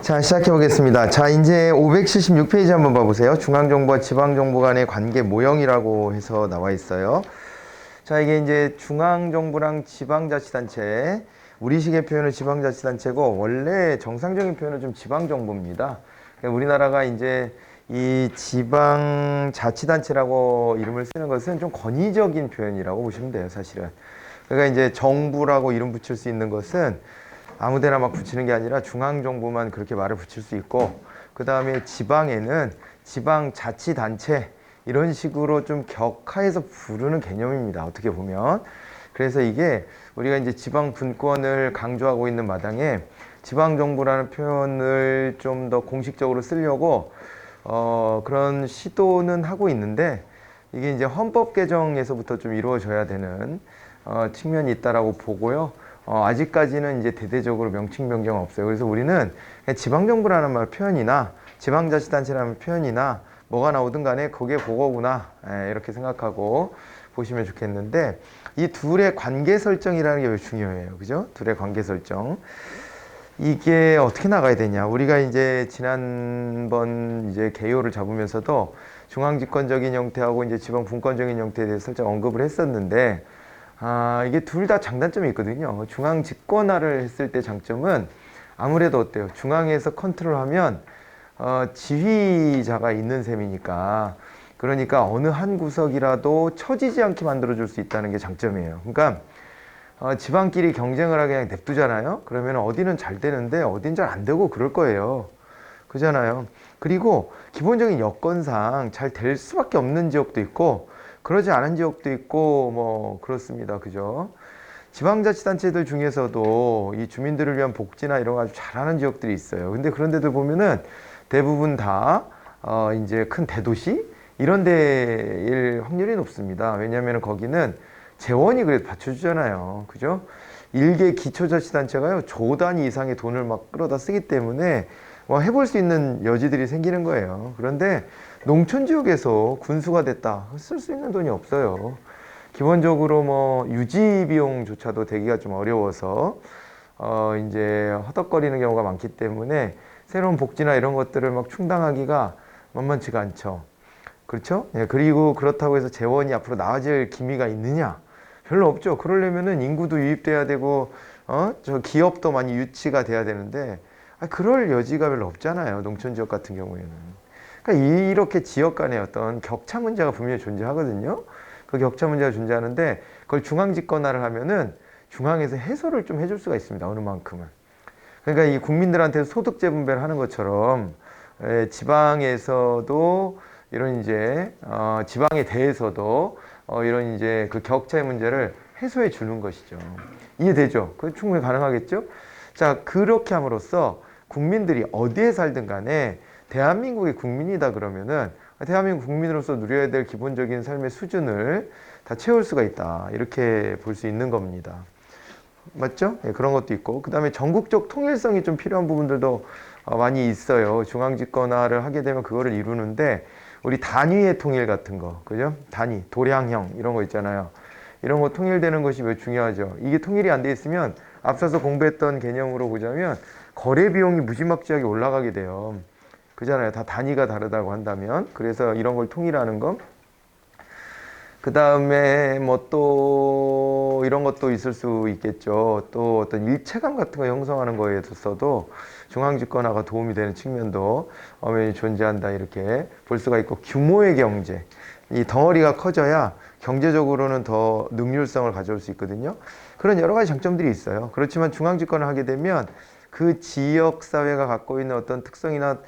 자, 시작해 보겠습니다. 자, 이제 576페이지 한번 봐보세요. 중앙정부와 지방정부 간의 관계 모형이라고 해서 나와 있어요. 자, 이게 이제 중앙정부랑 지방자치단체, 우리식의 표현은 지방자치단체고, 원래 정상적인 표현은 좀 지방정부입니다. 그러니까 우리나라가 이제 이 지방자치단체라고 이름을 쓰는 것은 좀 권위적인 표현이라고 보시면 돼요, 사실은. 그러니까 이제 정부라고 이름 붙일 수 있는 것은 아무데나 막 붙이는 게 아니라 중앙정부만 그렇게 말을 붙일 수 있고, 그 다음에 지방에는 지방자치단체 이런 식으로 좀 격하해서 부르는 개념입니다. 어떻게 보면. 그래서 이게 우리가 이제 지방 분권을 강조하고 있는 마당에 지방정부라는 표현을 좀 더 공식적으로 쓰려고 그런 시도는 하고 있는데, 이게 이제 헌법 개정에서부터 좀 이루어져야 되는 측면이 있다라고 보고요. 아직까지는 이제 대대적으로 명칭 변경은 없어요. 그래서 우리는 그냥 지방정부라는 말 표현이나 지방자치단체라는 표현이나 뭐가 나오든 간에 그게 그거구나, 이렇게 생각하고 보시면 좋겠는데, 이 둘의 관계 설정이라는 게 왜 중요해요. 그죠? 둘의 관계 설정. 이게 어떻게 나가야 되냐. 우리가 이제 지난번 이제 개요를 잡으면서도 중앙집권적인 형태하고 이제 지방분권적인 형태에 대해서 살짝 언급을 했었는데, 이게 둘 다 장단점이 있거든요. 중앙 집권화를 했을 때 장점은 아무래도 어때요? 중앙에서 컨트롤하면 지휘자가 있는 셈이니까, 그러니까 어느 한 구석이라도 처지지 않게 만들어줄 수 있다는 게 장점이에요. 그러니까 지방끼리 경쟁을 하게 그냥 냅두잖아요. 그러면 어디는 잘 되는데 어딘 잘 안 되고 그럴 거예요. 그잖아요. 그리고 기본적인 여건상 잘 될 수밖에 없는 지역도 있고 그러지 않은 지역도 있고 뭐 그렇습니다. 그죠? 지방자치단체들 중에서도 이 주민들을 위한 복지나 이런 거 아주 잘하는 지역들이 있어요. 근데 그런 데들 보면은 대부분 다 이제 큰 대도시 이런 데일 확률이 높습니다. 왜냐하면 거기는 재원이 그래도 받쳐주잖아요. 그죠? 일개 기초자치단체가요, 조 단위 이상의 돈을 막 끌어다 쓰기 때문에 뭐 해볼 수 있는 여지들이 생기는 거예요. 그런데 농촌 지역에서 군수가 됐다. 쓸 수 있는 돈이 없어요. 기본적으로 뭐 유지 비용조차도 되기가 좀 어려워서 이제 허덕거리는 경우가 많기 때문에 새로운 복지나 이런 것들을 막 충당하기가 만만치가 않죠. 그렇죠? 예, 그리고 그렇다고 해서 재원이 앞으로 나아질 기미가 있느냐? 별로 없죠. 그러려면은 인구도 유입돼야 되고, 저 기업도 많이 유치가 돼야 되는데, 그럴 여지가 별로 없잖아요. 농촌 지역 같은 경우에는. 그러니까 이렇게 지역 간의 어떤 격차 문제가 분명히 존재하거든요. 그 격차 문제가 존재하는데, 그걸 중앙 집권화를 하면은 중앙에서 해소를 좀 해줄 수가 있습니다. 어느 만큼은. 그러니까 이 국민들한테 소득 재분배를 하는 것처럼, 지방에서도 이런 이제 지방에 대해서도 이런 이제 그 격차의 문제를 해소해 주는 것이죠. 이해되죠? 그 충분히 가능하겠죠? 자, 그렇게 함으로써 국민들이 어디에 살든 간에 대한민국의 국민이다 그러면은 대한민국 국민으로서 누려야 될 기본적인 삶의 수준을 다 채울 수가 있다. 이렇게 볼 수 있는 겁니다. 맞죠? 예, 그런 것도 있고, 그 다음에 전국적 통일성이 좀 필요한 부분들도 많이 있어요. 중앙집권화를 하게 되면 그거를 이루는데, 우리 단위의 통일 같은 거, 그죠? 단위, 도량형, 이런 거 있잖아요. 이런 거 통일되는 것이 왜 중요하죠? 이게 통일이 안 돼 있으면, 앞서서 공부했던 개념으로 보자면, 거래 비용이 무지막지하게 올라가게 돼요. 그잖아요. 다 단위가 다르다고 한다면. 그래서 이런 걸 통일하는 거. 그 다음에 뭐 또 이런 것도 있을 수 있겠죠. 또 어떤 일체감 같은 거 형성하는 거에 있어서도 중앙집권화가 도움이 되는 측면도 엄연히 존재한다. 이렇게 볼 수가 있고, 규모의 경제. 이 덩어리가 커져야 경제적으로는 더 능률성을 가져올 수 있거든요. 그런 여러 가지 장점들이 있어요. 그렇지만 중앙집권을 하게 되면 그 지역 사회가 갖고 있는 어떤 특성이나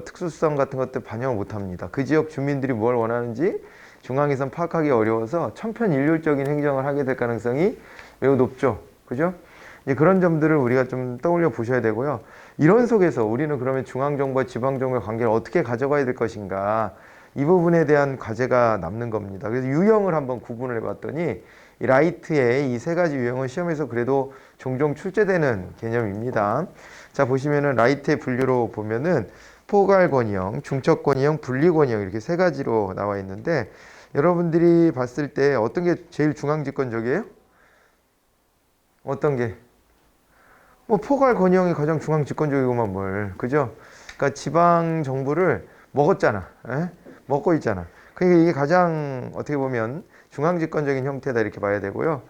특수성 같은 것들 반영을 못 합니다. 그 지역 주민들이 뭘 원하는지 중앙에선 파악하기 어려워서 천편일률적인 행정을 하게 될 가능성이 매우 높죠. 그죠? 이제 그런 점들을 우리가 좀 떠올려 보셔야 되고요. 이런 속에서 우리는 그러면 중앙정부와 지방정부의 관계를 어떻게 가져가야 될 것인가, 이 부분에 대한 과제가 남는 겁니다. 그래서 유형을 한번 구분을 해봤더니 이 라이트의 이 세 가지 유형은 시험에서 그래도 종종 출제되는 개념입니다. 자, 보시면은 라이트의 분류로 보면은 포괄권위형, 중첩권위형, 분리권위형 이렇게 세 가지로 나와 있는데, 여러분들이 봤을 때 어떤 게 제일 중앙집권적이에요? 어떤 게? 뭐 포괄 건의형이 가장 중앙 집권적이고만 뭘, 그죠? 그러니까 지방 정부를 먹었잖아. 에? 먹고 있잖아. 그러니까 이게 가장 어떻게 보면 중앙 집권적인 형태다 이렇게 봐야 되고요.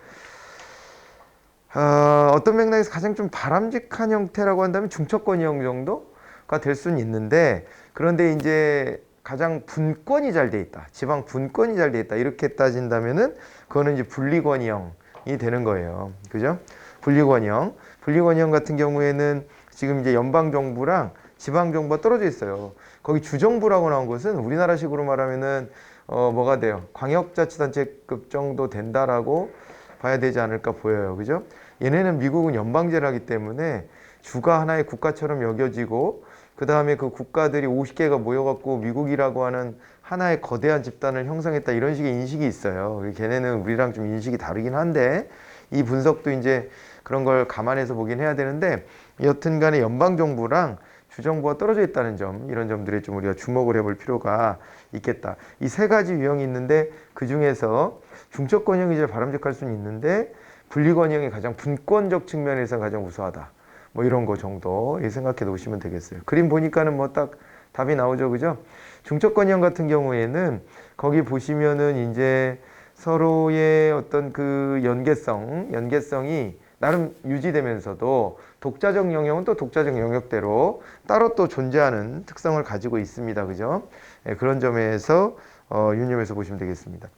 어떤 맥락에서 가장 좀 바람직한 형태라고 한다면 중첩건의형 정도가 될 수는 있는데, 그런데 이제 가장 분권이 잘 돼 있다. 지방 분권이 잘 돼 있다. 이렇게 따진다면은 그거는 이제 분리건의형이 되는 거예요. 그죠? 분리건의형. 분리건의형 같은 경우에는 지금 이제 연방정부랑 지방정부가 떨어져 있어요. 거기 주정부라고 나온 것은 우리나라식으로 말하면은 뭐가 돼요? 광역자치단체급 정도 된다라고 봐야 되지 않을까 보여요. 그죠? 얘네는 미국은 연방제를 하기 때문에 주가 하나의 국가처럼 여겨지고, 그 다음에 그 국가들이 50개가 모여갖고 미국이라고 하는 하나의 거대한 집단을 형성했다, 이런 식의 인식이 있어요. 걔네는 우리랑 좀 인식이 다르긴 한데, 이 분석도 이제 그런 걸 감안해서 보긴 해야 되는데, 여튼 간에 연방정부랑 주정부가 떨어져 있다는 점, 이런 점들에 좀 우리가 주목을 해볼 필요가 있겠다. 이 세 가지 유형이 있는데, 그 중에서 중첩건의형이 제일 바람직할 수는 있는데, 분리건의형이 가장 분권적 측면에서 가장 우수하다. 뭐 이런 거 정도 생각해 놓으시면 되겠어요. 그림 보니까는 뭐 딱 답이 나오죠, 그죠? 중첩건의형 같은 경우에는 거기 보시면은 이제 서로의 어떤 그 연계성이 나름 유지되면서도 독자적 영역은 또 독자적 영역대로 따로 또 존재하는 특성을 가지고 있습니다, 그죠? 예, 그런 점에서 유념해서 보시면 되겠습니다.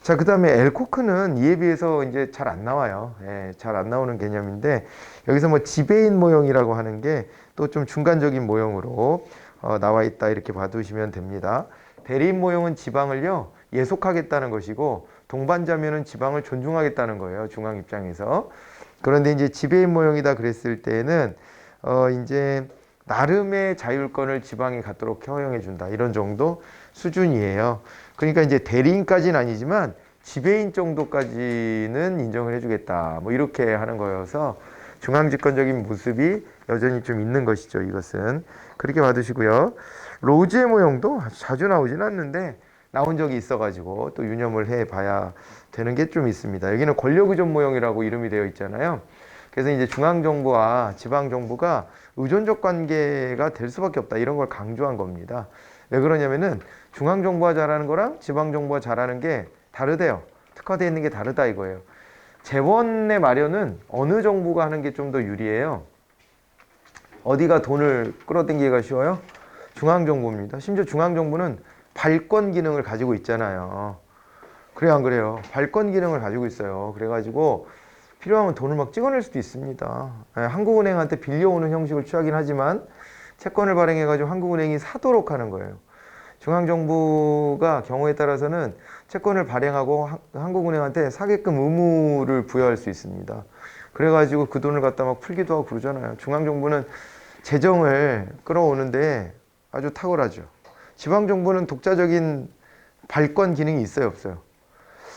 자, 그 다음에 엘코크는 이에 비해서 이제 잘 안 나와요. 예, 잘 안 나오는 개념인데, 여기서 뭐 지배인 모형이라고 하는 게 또 좀 중간적인 모형으로 나와 있다, 이렇게 봐두시면 됩니다. 대리인 모형은 지방을요, 예속하겠다는 것이고, 동반자면은 지방을 존중하겠다는 거예요, 중앙 입장에서. 그런데 이제 지배인 모형이다 그랬을 때는, 이제 나름의 자율권을 지방이 갖도록 허용해 준다, 이런 정도 수준이에요. 그러니까 이제 대리인까지는 아니지만 지배인 정도까지는 인정을 해주겠다, 뭐 이렇게 하는 거여서 중앙집권적인 모습이 여전히 좀 있는 것이죠. 이것은 그렇게 받으시고요. 로즈의 모형도 자주 나오진 않는데 나온 적이 있어가지고 또 유념을 해봐야 되는 게 좀 있습니다. 여기는 권력의존 모형이라고 이름이 되어 있잖아요. 그래서 이제 중앙정부와 지방정부가 의존적 관계가 될 수밖에 없다, 이런 걸 강조한 겁니다. 왜 그러냐면은 중앙정부가 잘하는 거랑 지방정부가 잘하는 게 다르대요. 특화되어 있는 게 다르다 이거예요. 재원의 마련은 어느 정부가 하는 게 좀 더 유리해요. 어디가 돈을 끌어당기기가 쉬워요? 중앙정부입니다. 심지어 중앙정부는 발권 기능을 가지고 있잖아요. 그래요, 안 그래요? 발권 기능을 가지고 있어요. 그래가지고 필요하면 돈을 막 찍어낼 수도 있습니다. 한국은행한테 빌려오는 형식을 취하긴 하지만 채권을 발행해가지고 한국은행이 사도록 하는 거예요. 중앙정부가 경우에 따라서는 채권을 발행하고 한국은행한테 사게끔 의무를 부여할 수 있습니다. 그래가지고 그 돈을 갖다 막 풀기도 하고 그러잖아요. 중앙정부는 재정을 끌어오는데 아주 탁월하죠. 지방정부는 독자적인 발권 기능이 있어요, 없어요?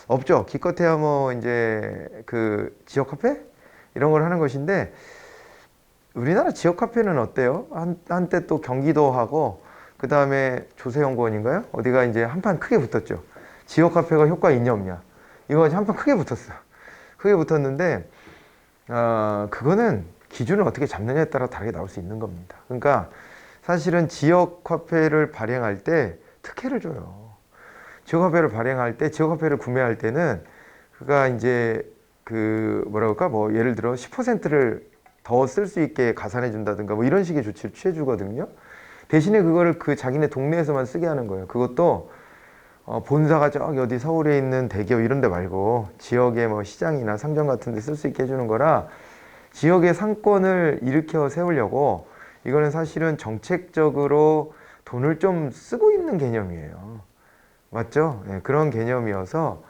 없죠. 기껏해야 뭐 이제 그 지역화폐 이런 걸 하는 것인데, 우리나라 지역화폐는 어때요? 한때 또 경기도하고 그 다음에 조세연구원인가요? 어디가 이제 한판 크게 붙었죠. 지역화폐가 효과 있냐 없냐, 이거 한판 크게 붙었어요. 크게 붙었는데 그거는 기준을 어떻게 잡느냐에 따라 다르게 나올 수 있는 겁니다. 그러니까 사실은 지역화폐를 발행할 때 특혜를 줘요. 지역화폐를 발행할 때, 지역화폐를 구매할 때는 그가 이제 그 뭐라 그럴까, 뭐 예를 들어 10%를 더 쓸 수 있게 가산해 준다든가 뭐 이런 식의 조치를 취해 주거든요. 대신에 그거를 그 자기네 동네에서만 쓰게 하는 거예요. 그것도 본사가 저기 어디 서울에 있는 대기업 이런 데 말고 지역의 뭐 시장이나 상점 같은 데 쓸 수 있게 해주는 거라, 지역의 상권을 일으켜 세우려고 이거는 사실은 정책적으로 돈을 좀 쓰고 있는 개념이에요. 맞죠? 네, 그런 개념이어서,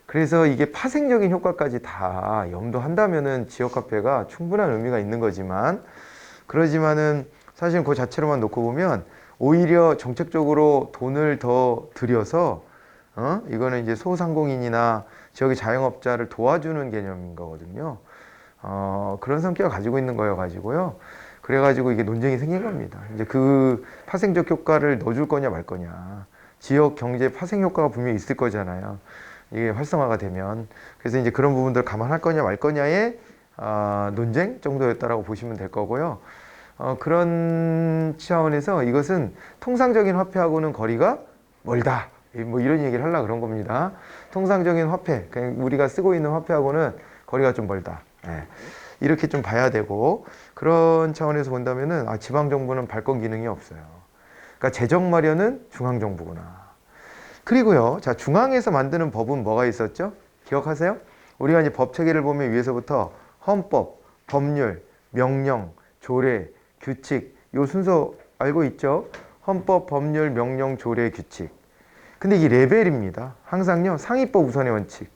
그래서 이게 파생적인 효과까지 다 염두한다면은 지역화폐가 충분한 의미가 있는 거지만, 그러지만은 사실 그 자체로만 놓고 보면 오히려 정책적으로 돈을 더 들여서 이거는 이제 소상공인이나 지역의 자영업자를 도와주는 개념인 거거든요. 그런 성격을 가지고 있는 거여 가지고요. 그래가지고 이게 논쟁이 생긴 겁니다. 이제 그 파생적 효과를 넣어줄 거냐 말 거냐. 지역 경제 파생 효과가 분명히 있을 거잖아요. 이게 활성화가 되면. 그래서 이제 그런 부분들 감안할 거냐 말 거냐에 논쟁 정도였다라고 보시면 될 거고요. 그런 차원에서 이것은 통상적인 화폐하고는 거리가 멀다. 뭐 이런 얘기를 하려고 그런 겁니다. 통상적인 화폐, 그냥 우리가 쓰고 있는 화폐하고는 거리가 좀 멀다. 예. 이렇게 좀 봐야 되고, 그런 차원에서 본다면은 지방정부는 발권 기능이 없어요. 그러니까 재정 마련은 중앙정부구나. 그리고요, 자, 중앙에서 만드는 법은 뭐가 있었죠? 기억하세요? 우리가 이제 법 체계를 보면 위에서부터 헌법, 법률, 명령, 조례, 규칙, 요 순서 알고 있죠? 헌법, 법률, 명령, 조례, 규칙. 근데 이게 레벨입니다. 항상요, 상위법 우선의 원칙.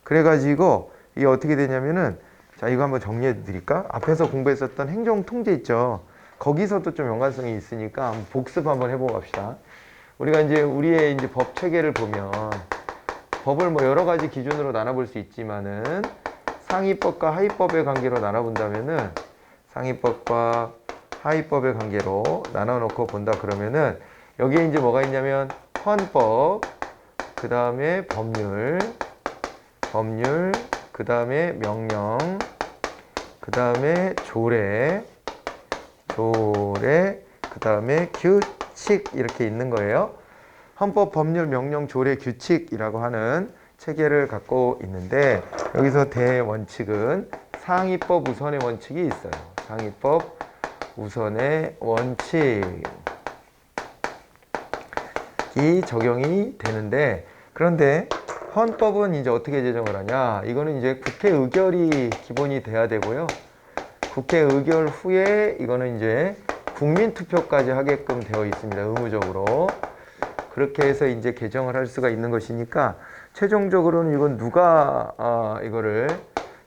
그래가지고 이게 어떻게 되냐면은, 자, 이거 한번 정리해 드릴까? 앞에서 공부했었던 행정통제 있죠? 거기서도 좀 연관성이 있으니까 한번 복습 한번 해보고 갑시다. 우리가 이제 우리의 이제 법 체계를 보면 법을 뭐 여러 가지 기준으로 나눠볼 수 있지만은 상위법과 하위법의 관계로 나눠본다면은 상위법과 하위법의 관계로 나눠놓고 본다 그러면은 여기에 이제 뭐가 있냐면 헌법, 그 다음에 법률, 그 다음에 명령, 그 다음에 조례, 그 다음에 규칙 이렇게 있는 거예요. 헌법, 법률, 명령, 조례, 규칙이라고 하는 체계를 갖고 있는데 여기서 대원칙은 상위법 우선의 원칙이 있어요. 상위법 우선의 원칙이 적용이 되는데, 그런데 헌법은 이제 어떻게 제정을 하냐? 이거는 이제 국회 의결이 기본이 돼야 되고요. 국회 의결 후에 이거는 이제 국민 투표까지 하게끔 되어 있습니다. 의무적으로. 그렇게 해서 이제 개정을 할 수가 있는 것이니까 최종적으로는 이건 누가 이거를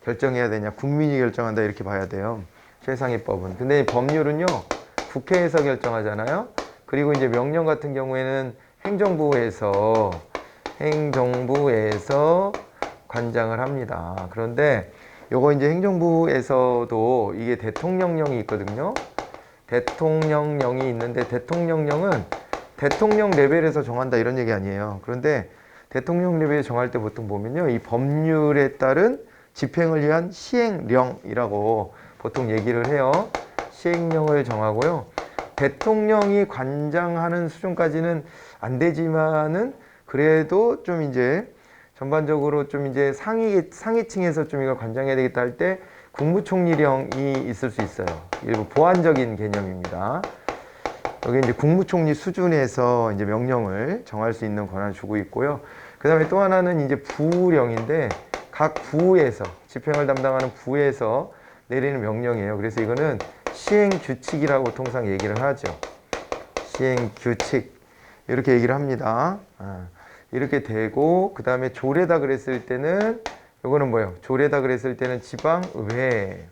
결정해야 되냐? 국민이 결정한다 이렇게 봐야 돼요. 최상위법은. 근데 법률은요, 국회에서 결정하잖아요. 그리고 이제 명령 같은 경우에는 행정부에서 관장을 합니다. 그런데 요거 이제 행정부에서도 이게 대통령령이 있거든요. 대통령령이 있는데 대통령령은 대통령 레벨에서 정한다 이런 얘기 아니에요. 그런데 대통령 레벨에 정할 때 보통 보면요, 이 법률에 따른 집행을 위한 시행령이라고 보통 얘기를 해요. 시행령을 정하고요. 대통령이 관장하는 수준까지는 안 되지만은 그래도 좀 이제 전반적으로 좀 이제 상위층에서 좀 이걸 관장해야 되겠다 할 때 국무총리령이 있을 수 있어요. 일부 보완적인 개념입니다. 여기 이제 국무총리 수준에서 이제 명령을 정할 수 있는 권한을 주고 있고요. 그 다음에 또 하나는 이제 부령인데 각 부에서 집행을 담당하는 부에서 내리는 명령이에요. 그래서 이거는 시행규칙이라고 통상 얘기를 하죠. 시행규칙 이렇게 얘기를 합니다. 이렇게 되고, 그 다음에 조례다 그랬을 때는 요거는 뭐예요? 조례다 그랬을 때는 지방의회가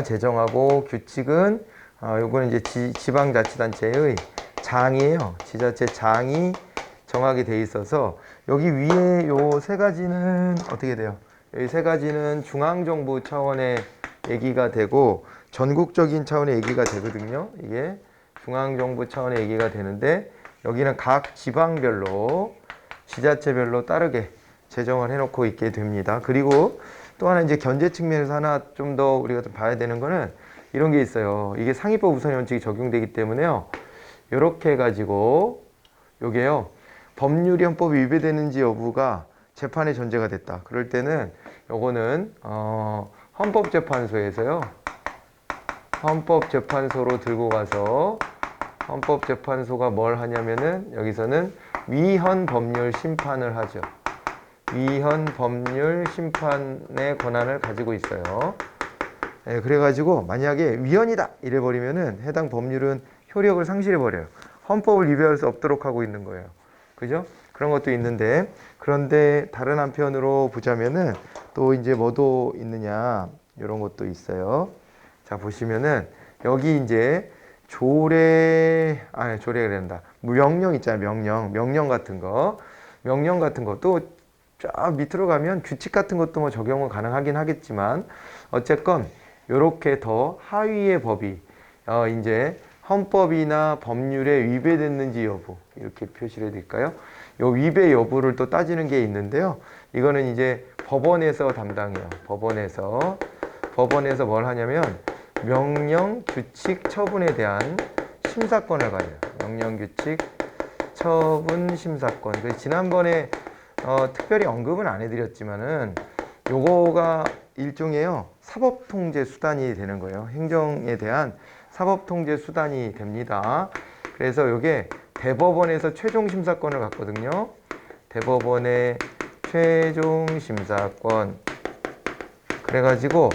제정하고, 규칙은 요거는 이제 지방자치단체의 장이에요. 지자체 장이 정하게 돼 있어서 여기 위에 요 세 가지는 어떻게 돼요? 이 세 가지는 중앙정부 차원의 얘기가 되고 전국적인 차원의 얘기가 되거든요. 이게 중앙정부 차원의 얘기가 되는데 여기는 각 지방별로 지자체별로 따르게 제정을 해놓고 있게 됩니다. 그리고 또 하나 이제 견제 측면에서 하나 좀 더 우리가 좀 봐야 되는 거는 이런 게 있어요. 이게 상위법 우선의 원칙이 적용되기 때문에요. 이렇게 해가지고 요게요, 법률이 헌법에 위배되는지 여부가 재판의 전제가 됐다. 그럴 때는 요거는 헌법재판소에서요. 헌법재판소로 들고 가서 헌법재판소가 뭘 하냐면은 여기서는 위헌 법률 심판을 하죠. 위헌 법률 심판의 권한을 가지고 있어요. 네, 그래가지고 만약에 위헌이다 이래버리면은 해당 법률은 효력을 상실해버려요. 헌법을 위배할 수 없도록 하고 있는 거예요. 그죠? 그런 것도 있는데, 그런데 다른 한편으로 보자면은 또 이제 뭐도 있느냐, 이런 것도 있어요. 자, 보시면은 여기 이제 조례가 된다. 명령 있잖아요. 명령 같은 거. 명령 같은 것도 쫙 밑으로 가면 규칙 같은 것도 뭐 적용은 가능하긴 하겠지만, 어쨌건 요렇게 더 하위의 법이 이제 헌법이나 법률에 위배됐는지 여부 이렇게 표시를 해드릴까요? 요 위배 여부를 또 따지는 게 있는데요. 이거는 이제 법원에서 담당해요. 법원에서 뭘 하냐면 명령, 규칙, 처분에 대한 심사권을 가져요. 명령, 규칙, 처분, 심사권. 그래서 지난번에 특별히 언급은 안 해드렸지만은 요거가 일종의요 사법통제 수단이 되는 거예요. 행정에 대한 사법통제 수단이 됩니다. 그래서 요게 대법원에서 최종 심사권을 갖거든요. 대법원의 최종 심사권. 그래가지고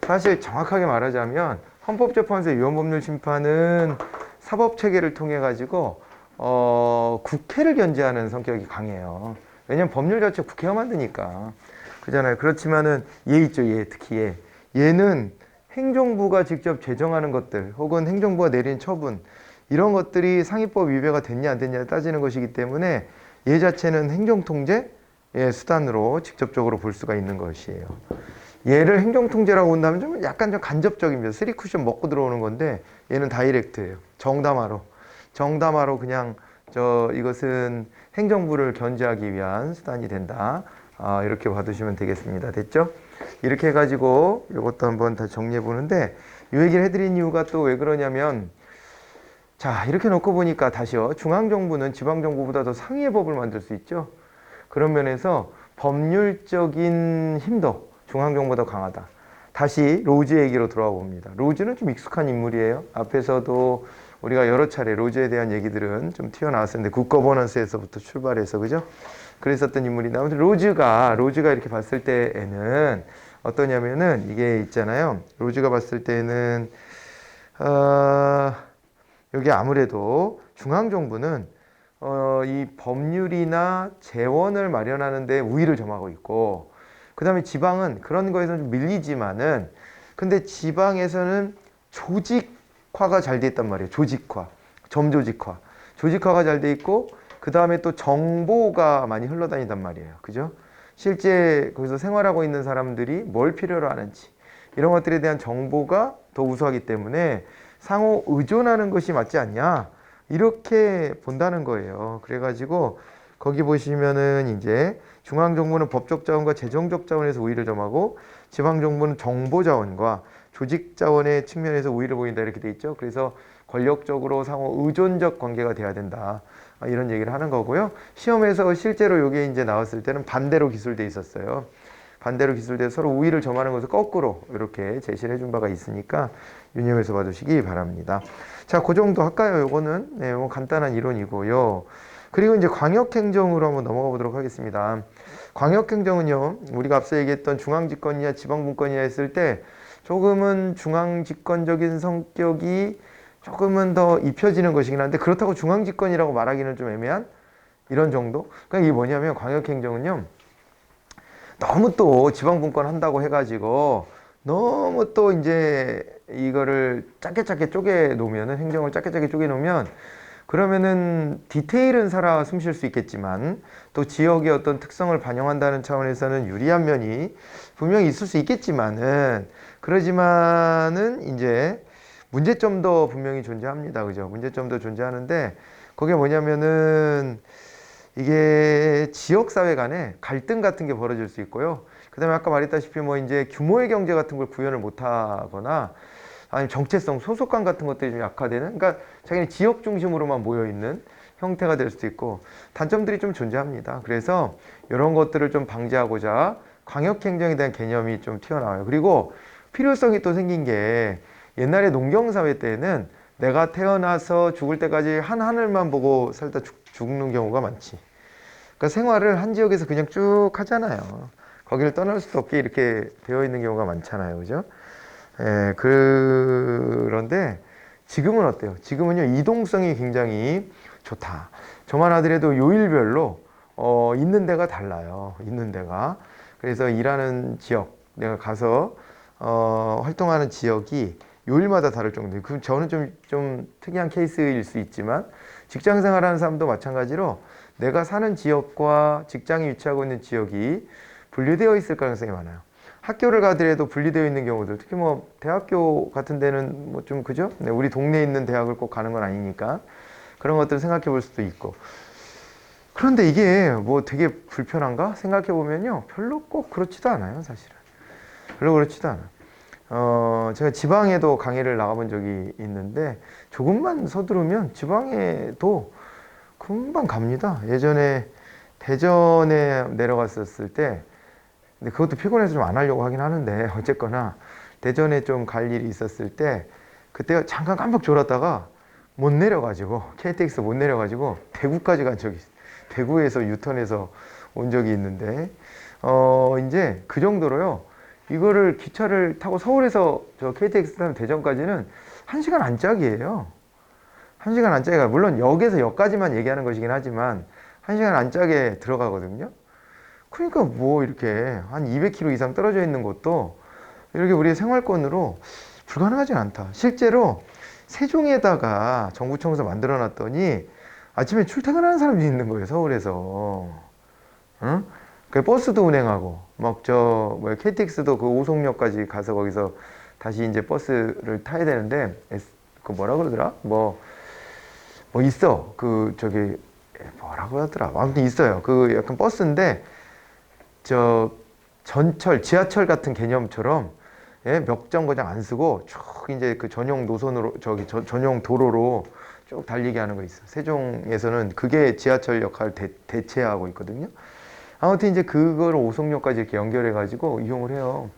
사실 정확하게 말하자면 헌법재판소 위헌법률 심판은 사법체계를 통해 가지고 국회를 견제하는 성격이 강해요. 왜냐면 법률 자체 국회가 만드니까 그잖아요. 그렇지만은 얘 있죠, 얘 특히 얘는 행정부가 직접 제정하는 것들 혹은 행정부가 내린 처분 이런 것들이 상위법 위배가 됐냐 안 됐냐 따지는 것이기 때문에 얘 자체는 행정통제의 수단으로 직접적으로 볼 수가 있는 것이에요. 얘를 행정통제라고 본다면 좀 약간 좀 간접적입니다. 3쿠션 먹고 들어오는 건데 얘는 다이렉트예요. 정담화로 그냥 이것은 행정부를 견제하기 위한 수단이 된다. 이렇게 봐두시면 되겠습니다. 됐죠? 이렇게 해가지고 이것도 한번 다 정리해 보는데 이 얘기를 해드린 이유가 또 왜 그러냐면 자 이렇게 놓고 보니까 다시요. 중앙정부는 지방정부보다 더 상위의 법을 만들 수 있죠. 그런 면에서 법률적인 힘도 중앙정부보다 강하다. 다시 로즈 얘기로 돌아와 봅니다. 로즈는 좀 익숙한 인물이에요. 앞에서도 우리가 여러 차례 로즈에 대한 얘기들은 좀 튀어나왔었는데 굿거버넌스에서부터 출발해서 그죠? 그랬었던 인물인데 아무튼 로즈가 이렇게 봤을 때에는 어떠냐면은 이게 있잖아요. 로즈가 봤을 때는 여기 아무래도 중앙정부는 이 법률이나 재원을 마련하는 데 우위를 점하고 있고 그 다음에 지방은 그런 거에서 좀 밀리지만은 근데 지방에서는 조직화가 잘 돼 있단 말이에요. 조직화가 잘 돼 있고 그 다음에 또 정보가 많이 흘러다닌단 말이에요. 그죠? 실제 거기서 생활하고 있는 사람들이 뭘 필요로 하는지 이런 것들에 대한 정보가 더 우수하기 때문에 상호 의존하는 것이 맞지 않냐 이렇게 본다는 거예요. 그래가지고 거기 보시면은 이제 중앙정부는 법적 자원과 재정적 자원에서 우위를 점하고 지방정부는 정보 자원과 조직 자원의 측면에서 우위를 보인다 이렇게 돼 있죠. 그래서 권력적으로 상호 의존적 관계가 돼야 된다. 이런 얘기를 하는 거고요. 시험에서 실제로 이게 이제 나왔을 때는 반대로 기술돼 있었어요. 반대로 기술돼 서로 우위를 점하는 것을 거꾸로 이렇게 제시를 해준 바가 있으니까 유념해서 봐주시기 바랍니다. 자, 그 정도 할까요? 요거는 네, 뭐 간단한 이론이고요. 그리고 이제 광역행정으로 한번 넘어가 보도록 하겠습니다. 광역행정은요, 우리가 앞서 얘기했던 중앙집권이냐 지방분권이냐 했을 때 조금은 중앙집권적인 성격이 조금은 더 입혀지는 것이긴 한데 그렇다고 중앙집권이라고 말하기는 좀 애매한 이런 정도? 그러니까 이게 뭐냐면 광역행정은요, 너무 또 지방분권 한다고 해가지고 너무 또 이제 이거를 짧게 쪼개 놓으면은 행정을 짧게 쪼개 놓으면 그러면은 디테일은 살아 숨쉴 수 있겠지만 또 지역의 어떤 특성을 반영한다는 차원에서는 유리한 면이 분명히 있을 수 있겠지만은 그러지만은 이제 문제점도 분명히 존재합니다. 그죠? 문제점도 존재하는데 그게 뭐냐면은 이게 지역사회 간에 갈등 같은 게 벌어질 수 있고요. 그 다음에 아까 말했다시피 뭐 이제 규모의 경제 같은 걸 구현을 못 하거나 아니면 정체성, 소속감 같은 것들이 좀 약화되는 그러니까 자기는 지역 중심으로만 모여있는 형태가 될 수도 있고 단점들이 좀 존재합니다. 그래서 이런 것들을 좀 방지하고자 광역행정에 대한 개념이 좀 튀어나와요. 그리고 필요성이 또 생긴 게 옛날에 농경사회 때는 내가 태어나서 죽을 때까지 한 하늘만 보고 살다 죽는 경우가 많지. 그러니까 생활을 한 지역에서 그냥 쭉 하잖아요. 거기를 떠날 수도 없게 이렇게 되어 있는 경우가 많잖아요. 그죠? 예, 그런데 지금은 어때요? 지금은요, 이동성이 굉장히 좋다. 저만 하더라도 요일별로, 있는 데가 달라요. 있는 데가. 그래서 일하는 지역, 내가 가서, 활동하는 지역이 요일마다 다를 정도예요. 그럼 저는 좀 특이한 케이스일 수 있지만, 직장 생활하는 사람도 마찬가지로 내가 사는 지역과 직장이 위치하고 있는 지역이 분리되어 있을 가능성이 많아요. 학교를 가더라도 분리되어 있는 경우들, 특히 뭐 대학교 같은 데는 뭐 좀 그죠? 네, 우리 동네에 있는 대학을 꼭 가는 건 아니니까 그런 것들을 생각해 볼 수도 있고 그런데 이게 뭐 되게 불편한가 생각해 보면요, 별로 꼭 그렇지도 않아요, 사실은. 별로 그렇지도 않아요. 제가 지방에도 강의를 나가본 적이 있는데 조금만 서두르면 지방에도 금방 갑니다. 예전에 대전에 내려갔었을 때, 근데 그것도 피곤해서 좀 안 하려고 하긴 하는데 어쨌거나 대전에 좀 갈 일이 있었을 때 그때 잠깐 깜빡 졸았다가 못 내려가지고 KTX 못 내려가지고 대구까지 간 적이 있어요. 대구에서 유턴해서 온 적이 있는데 이제 그 정도로요. 이거를 기차를 타고 서울에서 저 KTX 타면 대전까지는 1시간 안짝이에요. 1시간 안짝이가 물론 역에서 역까지만 얘기하는 것이긴 하지만 1시간 안짝에 들어가거든요. 그러니까 뭐 이렇게 한 200km 이상 떨어져 있는 것도 이렇게 우리의 생활권으로 불가능하진 않다. 실제로 세종에다가 정부청에서 만들어 놨더니 아침에 출퇴근하는 사람들이 있는 거예요, 서울에서. 응? 그 버스도 운행하고 막 저 뭐야 KTX도 그 오송역까지 가서 거기서 다시 이제 버스를 타야 되는데 그 뭐라 그러더라? 뭐 있어. 그 저기 뭐라고 하더라? 아무튼 있어요. 그 약간 버스인데 저 전철, 지하철 같은 개념처럼 예, 몇 정거장 안 쓰고 쭉 이제 그 전용 노선으로 저기 전용 도로로 쭉 달리게 하는 거 있어. 세종에서는 그게 지하철 역할을 대체하고 있거든요. 아무튼 이제 그걸 오송역까지 이렇게 연결해 가지고 이용을 해요.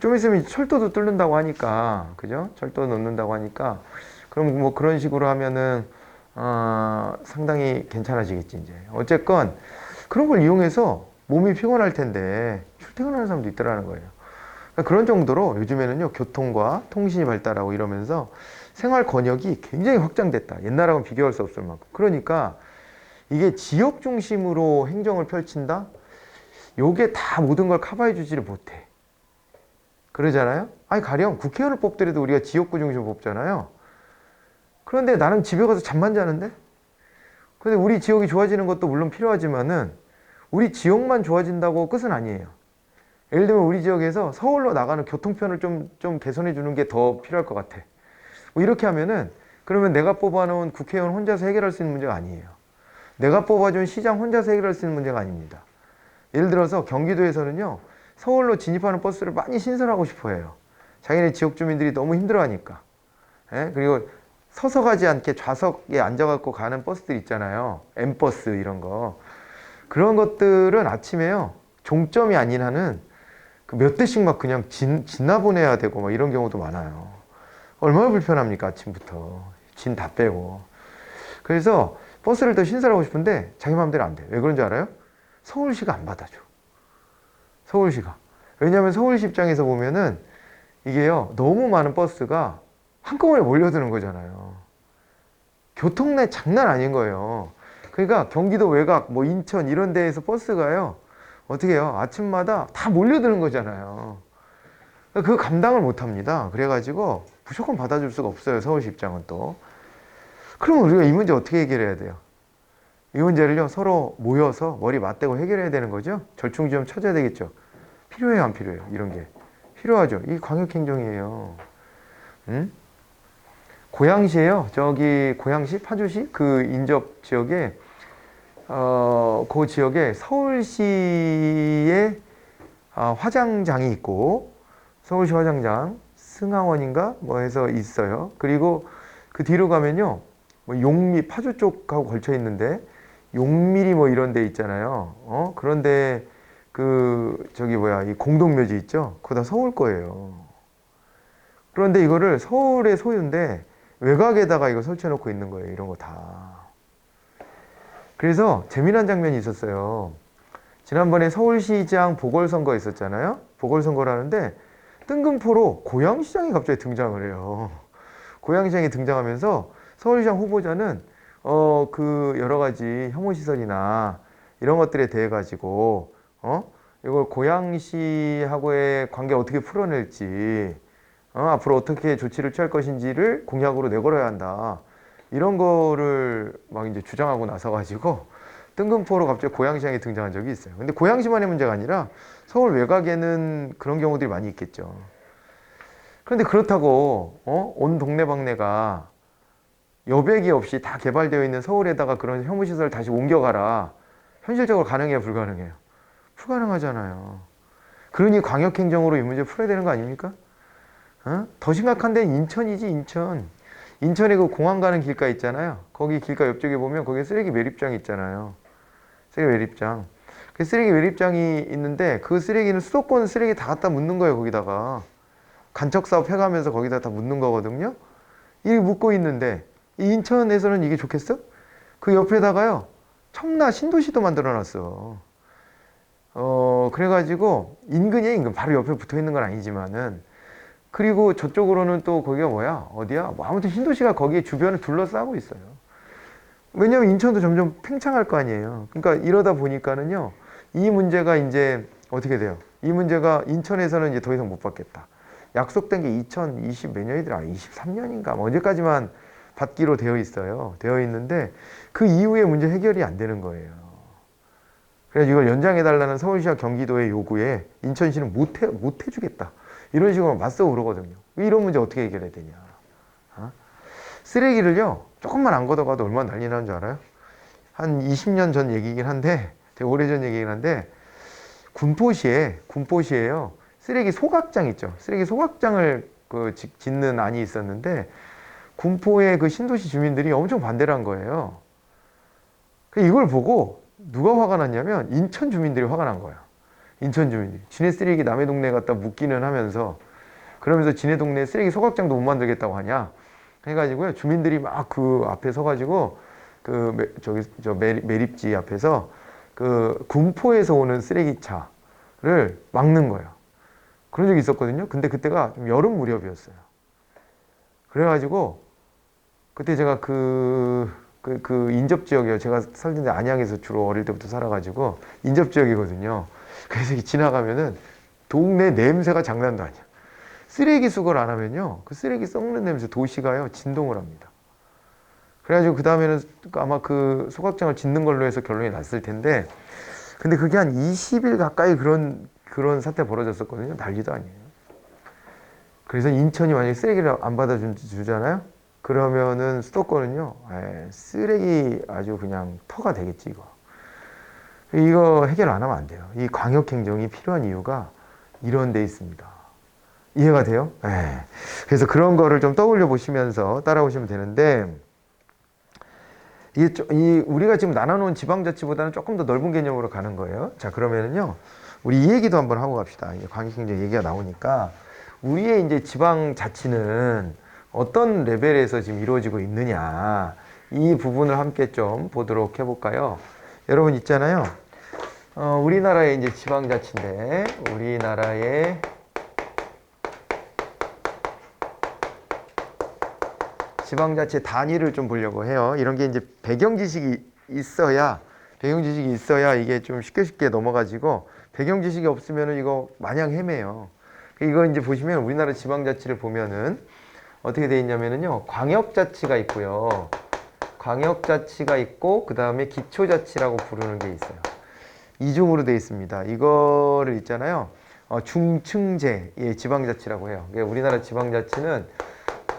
좀 있으면 철도도 뚫는다고 하니까, 그죠? 철도 넣는다고 하니까, 그럼 뭐 그런 식으로 하면은 상당히 괜찮아지겠지 이제. 어쨌건 그런 걸 이용해서 몸이 피곤할 텐데 출퇴근하는 사람도 있더라는 거예요. 그러니까 그런 정도로 요즘에는요, 교통과 통신이 발달하고 이러면서 생활 권역이 굉장히 확장됐다. 옛날하고는 비교할 수 없을 만큼. 그러니까 이게 지역 중심으로 행정을 펼친다? 요게 다 모든 걸 커버해 주지를 못해. 그러잖아요? 아니, 가령 국회의원을 뽑더라도 우리가 지역구 중심으로 뽑잖아요. 그런데 나는 집에 가서 잠만 자는데? 근데 우리 지역이 좋아지는 것도 물론 필요하지만은 우리 지역만 좋아진다고 끝은 아니에요. 예를 들면 우리 지역에서 서울로 나가는 교통편을 좀 개선해 주는 게 더 필요할 것 같아. 뭐 이렇게 하면은 그러면 내가 뽑아놓은 국회의원 혼자서 해결할 수 있는 문제가 아니에요. 내가 뽑아준 시장 혼자서 해결할 수 있는 문제가 아닙니다. 예를 들어서 경기도에서는요, 서울로 진입하는 버스를 많이 신설하고 싶어 해요. 자기네 지역 주민들이 너무 힘들어하니까. 예? 그리고 서서 가지 않게 좌석에 앉아갖고 가는 버스들 있잖아요. M버스 이런 거. 그런 것들은 아침에요, 종점이 아닌 한은 그 몇 대씩 막 그냥 지나보내야 되고 막 이런 경우도 많아요. 얼마나 불편합니까, 아침부터. 진 다 빼고. 그래서 버스를 더 신설하고 싶은데 자기 마음대로 안 돼. 왜 그런 줄 알아요? 서울시가 안 받아줘. 서울시가. 왜냐하면 서울시 입장에서 보면은 이게요, 너무 많은 버스가 한꺼번에 몰려드는 거잖아요. 교통내 장난 아닌 거예요. 그러니까 경기도 외곽, 뭐 인천 이런 데에서 버스가요, 어떻게 해요? 아침마다 다 몰려드는 거잖아요. 그 감당을 못 합니다. 그래가지고 무조건 받아줄 수가 없어요, 서울시 입장은 또. 그러면 우리가 이 문제 어떻게 해결해야 돼요? 이 문제를요, 서로 모여서 머리 맞대고 해결해야 되는 거죠. 절충지점 찾아야 되겠죠. 필요해요, 안 필요해요? 이런 게 필요하죠. 이 광역행정이에요. 응? 고양시에요. 저기 고양시, 파주시 그 인접 지역에 그 지역에 서울시의 화장장이 있고, 서울시 화장장 승하원인가 뭐 해서 있어요. 그리고 그 뒤로 가면요, 뭐 용미 파주 쪽하고 걸쳐 있는데 용미리 뭐 이런 데 있잖아요. 그런데 그 저기 뭐야, 이 공동묘지 있죠? 그거 다 서울 거예요. 그런데 이거를 서울의 소유인데 외곽에다가 이거 설치해 놓고 있는 거예요. 이런 거 다. 그래서 재미난 장면이 있었어요. 지난번에 서울시장 보궐선거 있었잖아요. 보궐선거를 하는데 뜬금포로 고양시장이 갑자기 등장을 해요. 고양시장이 등장하면서 서울시장 후보자는 그 여러 가지 혐오시설이나 이런 것들에 대해 가지고 이걸 고양시하고의 관계 어떻게 풀어낼지, 앞으로 어떻게 조치를 취할 것인지를 공약으로 내걸어야 한다. 이런 거를 막 이제 주장하고 나서 가지고 뜬금포로 갑자기 고양시장이 등장한 적이 있어요. 근데 고양시만의 문제가 아니라 서울 외곽에는 그런 경우들이 많이 있겠죠. 그런데 그렇다고 온 동네방네가 여백이 없이 다 개발되어 있는 서울에다가 그런 혐오시설을 다시 옮겨가라. 현실적으로 가능해요, 불가능해요? 불가능하잖아요. 그러니 광역행정으로 이 문제 풀어야 되는 거 아닙니까? 어? 더 심각한 데는 인천이지, 인천. 인천에 그 공항 가는 길가 있잖아요. 거기 길가 옆쪽에 보면 거기에 쓰레기 매립장이 있잖아요. 쓰레기 매립장. 그 쓰레기 매립장이 있는데 그 쓰레기는 수도권 쓰레기 다 갖다 묻는 거예요, 거기다가. 간척 사업 해가면서 거기다 다 묻는 거거든요. 이게 묻고 있는데 이 인천에서는 이게 좋겠어? 그 옆에다가요, 청라 신도시도 만들어 놨어. 그래가지고 인근이야, 인근. 바로 옆에 붙어 있는 건 아니지만은. 그리고 저쪽으로는 또 거기가 뭐야? 어디야? 뭐 아무튼 신도시가 거기에 주변을 둘러싸고 있어요. 왜냐면 인천도 점점 팽창할 거 아니에요. 그러니까 이러다 보니까는요, 이 문제가 이제 어떻게 돼요? 이 문제가 인천에서는 이제 더 이상 못 받겠다. 약속된 게 2020 몇 년이더라? 23년인가? 뭐 언제까지만 받기로 되어 있어요. 되어 있는데 그 이후에 문제 해결이 안 되는 거예요. 그래서 이걸 연장해달라는 서울시와 경기도의 요구에 인천시는 못 해주겠다. 이런 식으로 맞서 그러거든요. 이런 문제 어떻게 해결해야 되냐. 어? 쓰레기를요, 조금만 안 걷어가도 얼마나 난리 나는 줄 알아요? 한 20년 전 얘기긴 한데, 되게 오래전 얘기긴 한데, 군포시에요. 쓰레기 소각장 있죠. 쓰레기 소각장을 짓는 안이 있었는데, 군포의 그 신도시 주민들이 엄청 반대를 한 거예요. 이걸 보고 누가 화가 났냐면 인천 주민들이 화가 난 거예요. 인천 주민들이. 지네 쓰레기 남의 동네에 갖다 묻기는 하면서, 그러면서 지네 동네 쓰레기 소각장도 못 만들겠다고 하냐. 해가지고요, 주민들이 막 그 앞에 서가지고 매립지 앞에서 그 군포에서 오는 쓰레기차를 막는 거예요. 그런 적이 있었거든요. 근데 그때가 좀 여름 무렵이었어요. 그래가지고 그때 제가 그 인접 지역이에요. 제가 살던 데 안양에서 주로 어릴 때부터 살아가지고 인접 지역이거든요. 그래서 지나가면은 동네 냄새가 장난도 아니야. 쓰레기 수거를 안 하면요, 그 쓰레기 썩는 냄새, 도시가요 진동을 합니다. 그래가지고 그 다음에는 아마 그 소각장을 짓는 걸로 해서 결론이 났을 텐데, 근데 그게 한 20일 가까이 그런 사태 벌어졌었거든요. 난리도 아니에요. 그래서 인천이 만약에 쓰레기를 안 받아주잖아요? 그러면은 수도권은요, 쓰레기 아주 그냥 터가 되겠지, 이거 해결 안 하면 안 돼요. 이 광역행정이 필요한 이유가 이런 데 있습니다. 이해가 돼요? 그래서 그런 거를 좀 떠올려 보시면서 따라오시면 되는데, 우리가 지금 나눠놓은 지방자치보다는 조금 더 넓은 개념으로 가는 거예요. 자, 그러면은요, 우리 이 얘기도 한번 하고 갑시다. 이제 광역행정 얘기가 나오니까, 우리의 이제 지방자치는 어떤 레벨에서 지금 이루어지고 있느냐, 이 부분을 함께 좀 보도록 해볼까요? 여러분 있잖아요. 우리나라의 이제 지방자치인데, 우리나라의 지방자치 단위를 좀 보려고 해요. 이런 게 이제 배경 지식이 있어야 이게 좀 쉽게 넘어가지고, 배경 지식이 없으면은 이거 마냥 헤매요. 이거 이제 보시면 우리나라 지방자치를 보면은 어떻게 돼 있냐면은요, 광역자치가 있고요. 광역자치가 있고, 그 다음에 기초자치라고 부르는 게 있어요. 이중으로 돼 있습니다. 이거를 있잖아요. 중층제, 지방자치라고 해요. 우리나라 지방자치는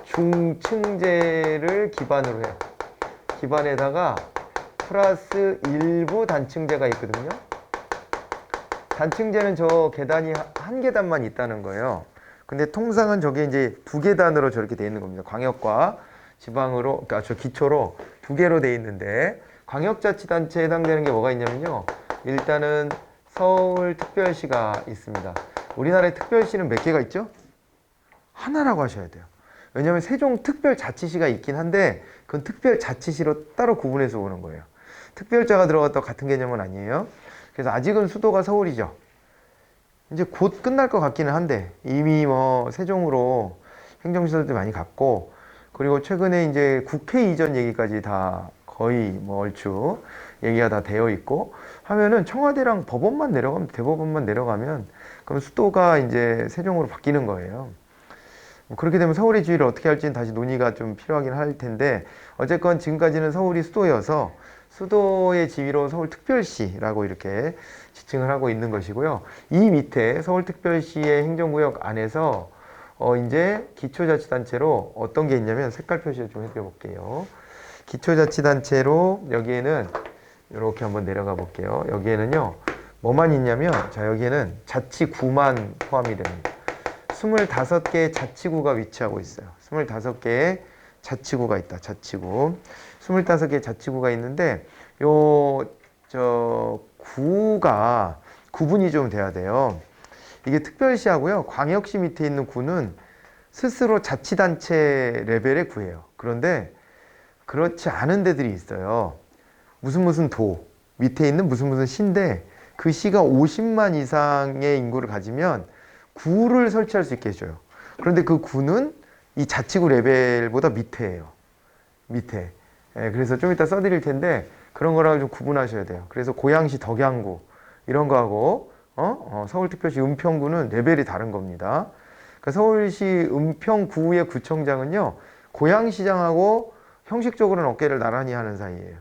중층제를 기반으로 해요. 기반에다가 플러스 일부 단층제가 있거든요. 단층제는 저 계단이 한 계단만 있다는 거예요. 근데 통상은 저게 이제 두 계단으로 저렇게 돼 있는 겁니다. 광역과 지방으로, 그러니까 저 기초로 두 개로 돼 있는데, 광역자치단체에 해당되는 게 뭐가 있냐면요, 일단은 서울특별시가 있습니다. 우리나라의 특별시는 몇 개가 있죠? 하나라고 하셔야 돼요. 왜냐하면 세종특별자치시가 있긴 한데, 그건 특별자치시로 따로 구분해서 오는 거예요. 특별자가 들어갔다고 같은 개념은 아니에요. 그래서 아직은 수도가 서울이죠. 이제 곧 끝날 것 같기는 한데, 이미 뭐 세종으로 행정시설도 많이 갔고, 그리고 최근에 이제 국회 이전 얘기까지 다 거의 뭐 얼추 얘기가 다 되어 있고 하면은, 청와대랑 법원만 내려가면, 대법원만 내려가면, 그럼 수도가 이제 세종으로 바뀌는 거예요. 그렇게 되면 서울의 지위를 어떻게 할지는 다시 논의가 좀 필요하긴 할 텐데, 어쨌건 지금까지는 서울이 수도여서 수도의 지위로 서울특별시라고 이렇게 지칭을 하고 있는 것이고요. 이 밑에 서울특별시의 행정구역 안에서 이제 기초자치단체로 어떤 게 있냐면 색깔 표시를 좀 해드려 볼게요. 기초자치단체로 여기에는 이렇게 한번 내려가 볼게요. 여기에는요, 뭐만 있냐면, 자, 여기에는 자치구만 포함이 됩니다. 25개의 자치구가 위치하고 있어요. 25개의 자치구가 있다. 자치구. 25개의 자치구가 있는데, 구가 구분이 좀 돼야 돼요. 이게 특별시하고요, 광역시 밑에 있는 구는 스스로 자치단체 레벨의 구예요. 그런데 그렇지 않은 데들이 있어요. 무슨 도, 밑에 있는 무슨 시인데 그 시가 50만 이상의 인구를 가지면 구를 설치할 수 있게 해줘요. 그런데 그 구는 이 자치구 레벨보다 밑에예요. 밑에. 그래서 좀 이따 써드릴 텐데 그런 거랑 좀 구분하셔야 돼요. 그래서 고양시 덕양구 이런 거하고 서울특별시 은평구는 레벨이 다른 겁니다. 그러니까 서울시 은평구의 구청장은요, 고양시장하고 형식적으로는 어깨를 나란히 하는 사이예요.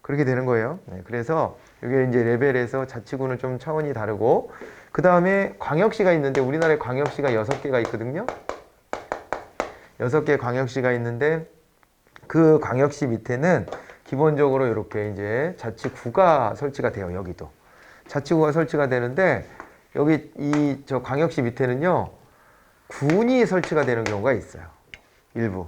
그렇게 되는 거예요. 그래서 이게 이제 레벨에서 자치구는 좀 차원이 다르고, 그 다음에 광역시가 있는데 우리나라에 광역시가 6개가 있거든요. 6개 광역시가 있는데 그 광역시 밑에는 기본적으로 이렇게 이제 자치구가 설치가 돼요. 여기도 자치구가 설치가 되는데 여기 저 광역시 밑에는요, 군이 설치가 되는 경우가 있어요. 일부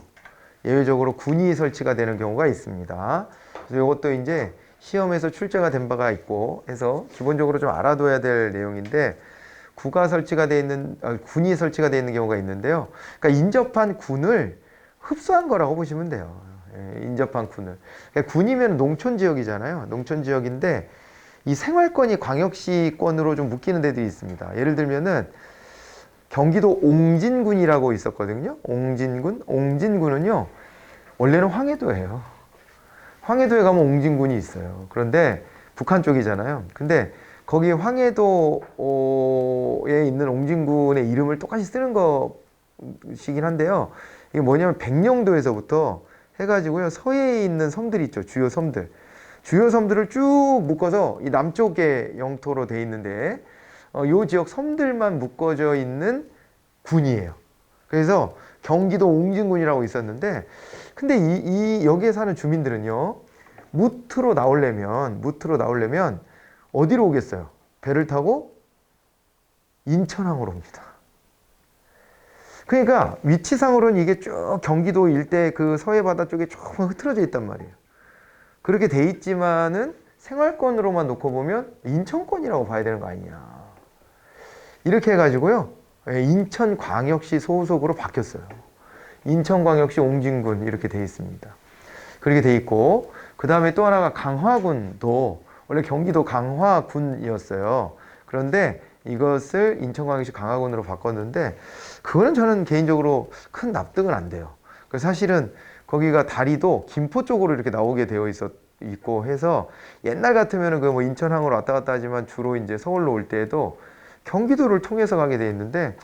예외적으로 군이 설치가 되는 경우가 있습니다. 그래서 이것도 이제 시험에서 출제가 된 바가 있고 해서 기본적으로 좀 알아둬야 될 내용인데, 구가 설치가 돼 있는 군이 설치가 되어 있는 경우가 있는데요. 그러니까 인접한 군을 흡수한 거라고 보시면 돼요. 인접한 군을. 그러니까 군이면 농촌 지역이잖아요. 농촌 지역인데 이 생활권이 광역시권으로 좀 묶이는 데들이 있습니다. 예를 들면은 경기도 옹진군이라고 있었거든요. 옹진군은요, 원래는 황해도예요. 황해도에 가면 옹진군이 있어요. 그런데 북한 쪽이잖아요. 근데 거기 황해도에 있는 옹진군의 이름을 똑같이 쓰는 것이긴 한데요. 이게 뭐냐면 백령도에서부터 해가지고요, 서해에 있는 섬들이 있죠. 주요 섬들. 주요 섬들을 쭉 묶어서 이 남쪽의 영토로 돼 있는데, 요 지역 섬들만 묶어져 있는 군이에요. 그래서 경기도 옹진군이라고 있었는데, 근데 여기에 사는 주민들은요, 무트로 나오려면 어디로 오겠어요? 배를 타고 인천항으로 옵니다. 그러니까 위치상으로는 이게 쭉 경기도 일대 그 서해 바다 쪽에 조금 흐트러져 있단 말이에요. 그렇게 돼 있지만은 생활권으로만 놓고 보면 인천권이라고 봐야 되는 거 아니냐. 이렇게 해가지고요, 인천광역시 소속으로 바뀌었어요. 인천광역시 옹진군 이렇게 돼 있습니다. 그렇게 돼 있고, 그 다음에 또 하나가 강화군도 원래 경기도 강화군이었어요. 그런데 이것을 인천광역시 강화군으로 바꿨는데, 그거는 저는 개인적으로 큰 납득은 안 돼요. 그래서 사실은 거기가 다리도 김포 쪽으로 이렇게 나오게 되어 있고 해서, 옛날 같으면은 그 뭐 인천항으로 왔다 갔다 하지만 주로 이제 서울로 올 때에도 경기도를 통해서 가게 돼 있는데,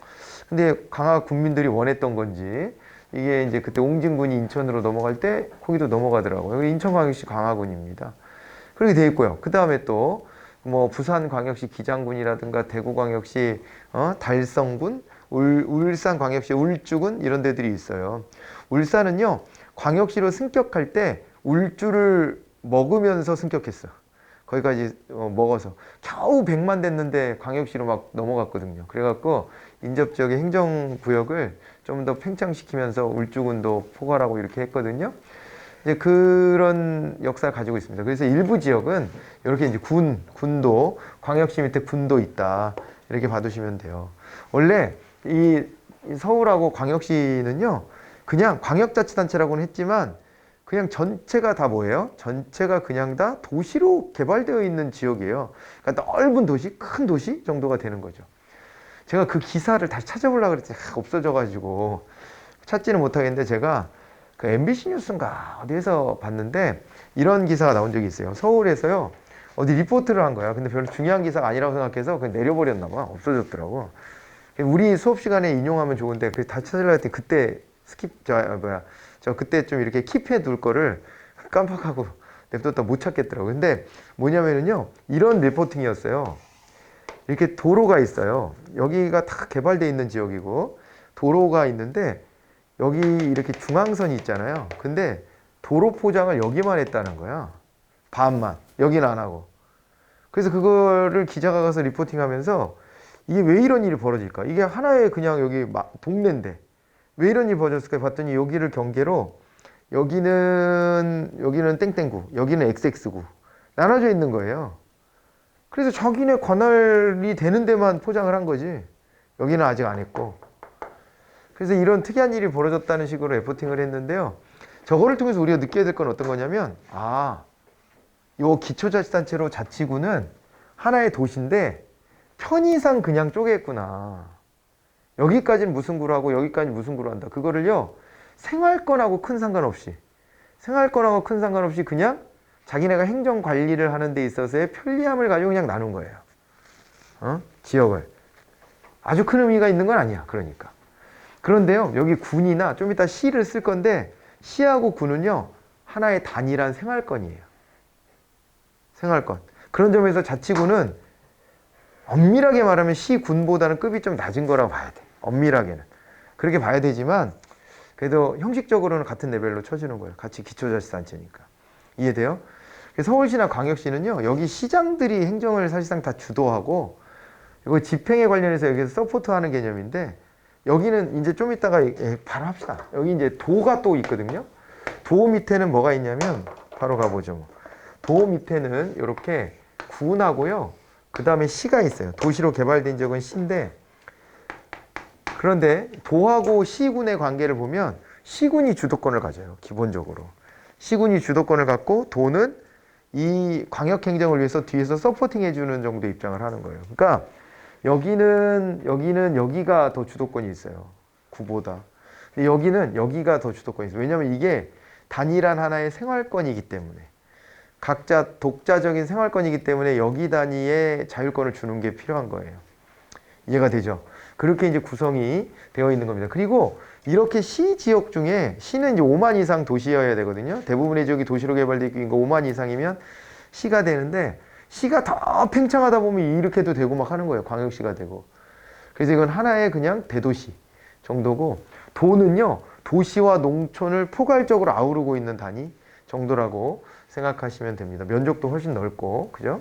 근데 강화 군민들이 원했던 건지 이게 이제 그때 옹진군이 인천으로 넘어갈 때 거기도 넘어가더라고요. 여기 인천광역시 강화군입니다. 그렇게 돼 있고요. 그 다음에 또 뭐 부산광역시 기장군이라든가 대구광역시 달성군, 울산광역시 울주군 이런 데들이 있어요. 울산은요, 광역시로 승격할 때 울주를 먹으면서 승격했어요. 거기까지 먹어서 겨우 100만 됐는데 광역시로 막 넘어갔거든요. 그래갖고 인접지역의 행정구역을 좀 더 팽창시키면서 울주군도 포괄하고 이렇게 했거든요. 이제 그런 역사를 가지고 있습니다. 그래서 일부 지역은 이렇게 이제 군도, 광역시 밑에 군도 있다. 이렇게 봐두시면 돼요. 원래 이 서울하고 광역시는요, 그냥 광역자치단체라고는 했지만 그냥 전체가 다 뭐예요? 전체가 그냥 다 도시로 개발되어 있는 지역이에요. 그러니까 넓은 도시, 큰 도시 정도가 되는 거죠. 제가 그 기사를 다시 찾아보려고 그랬더니 없어져가지고 찾지는 못하겠는데, 제가 그 MBC 뉴스인가 어디에서 봤는데 이런 기사가 나온 적이 있어요. 서울에서요, 어디 리포트를 한 거야. 근데 별로 중요한 기사가 아니라고 생각해서 그냥 내려버렸나 봐. 없어졌더라고. 우리 수업 시간에 인용하면 좋은데 그 다 찾으려고 했더니 그때 저 그때 좀 이렇게 킵해 둘 거를 깜빡하고 냅뒀다 못 찾겠더라고. 근데 뭐냐면은요, 이런 리포팅이었어요. 이렇게 도로가 있어요. 여기가 다 개발되어 있는 지역이고, 도로가 있는데 여기 이렇게 중앙선이 있잖아요. 근데 도로 포장을 여기만 했다는 거야. 반만. 여기는 안 하고. 그래서 그거를 기자가 가서 리포팅하면서 이게 왜 이런 일이 벌어질까? 이게 하나의 그냥 여기 동네인데 왜 이런 일이 벌어졌을까 봤더니 여기를 경계로 여기는 땡땡구, 여기는 XX구 나눠져 있는 거예요. 그래서 자기네 관할이 되는 데만 포장을 한 거지 여기는 아직 안 했고. 그래서 이런 특이한 일이 벌어졌다는 식으로 리포팅을 했는데요. 저거를 통해서 우리가 느껴야 될 건 어떤 거냐면 요 기초자치단체로 자치구는 하나의 도시인데 편의상 그냥 쪼개했구나. 여기까지는 무슨 구로 하고 여기까지는 무슨 구로 한다. 그거를요. 생활권하고 큰 상관없이 그냥 자기네가 행정관리를 하는 데 있어서의 편리함을 가지고 그냥 나눈 거예요. 지역을. 아주 큰 의미가 있는 건 아니야. 그러니까. 그런데요. 여기 군이나 좀 이따 시를 쓸 건데 시하고 군은요. 하나의 단일한 생활권이에요. 생활권. 그런 점에서 자치구는 엄밀하게 말하면 시군보다는 급이 좀 낮은 거라고 봐야 돼. 엄밀하게는. 그렇게 봐야 되지만 그래도 형식적으로는 같은 레벨로 쳐주는 거예요. 같이 기초자치단체니까. 이해돼요? 서울시나 광역시는요. 여기 시장들이 행정을 사실상 다 주도하고 이거 집행에 관련해서 여기서 서포트하는 개념인데 여기는 이제 좀 이따가 바로 합시다. 여기 이제 도가 또 있거든요. 도 밑에는 뭐가 있냐면 바로 가보죠. 뭐. 도 밑에는 이렇게 군하고요. 그 다음에 시가 있어요. 도시로 개발된 적은 시인데 그런데 도하고 시군의 관계를 보면 시군이 주도권을 가져요. 기본적으로. 시군이 주도권을 갖고 도는 이 광역행정을 위해서 뒤에서 서포팅 해주는 정도의 입장을 하는 거예요. 그러니까 여기가 더 주도권이 있어요. 구보다. 근데 여기가 더 주도권이 있어요. 왜냐하면 이게 단일한 하나의 생활권이기 때문에. 각자 독자적인 생활권이기 때문에 여기 단위의 자율권을 주는 게 필요한 거예요. 이해가 되죠? 그렇게 이제 구성이 되어 있는 겁니다. 그리고 이렇게 시 지역 중에 시는 이제 5만 이상 도시여야 되거든요. 대부분의 지역이 도시로 개발되어 있는 거 5만 이상이면 시가 되는데 시가 더 팽창하다 보면 이렇게도 되고 막 하는 거예요. 광역시가 되고. 그래서 이건 하나의 그냥 대도시 정도고 도는요. 도시와 농촌을 포괄적으로 아우르고 있는 단위 정도라고 생각하시면 됩니다. 면적도 훨씬 넓고, 그죠?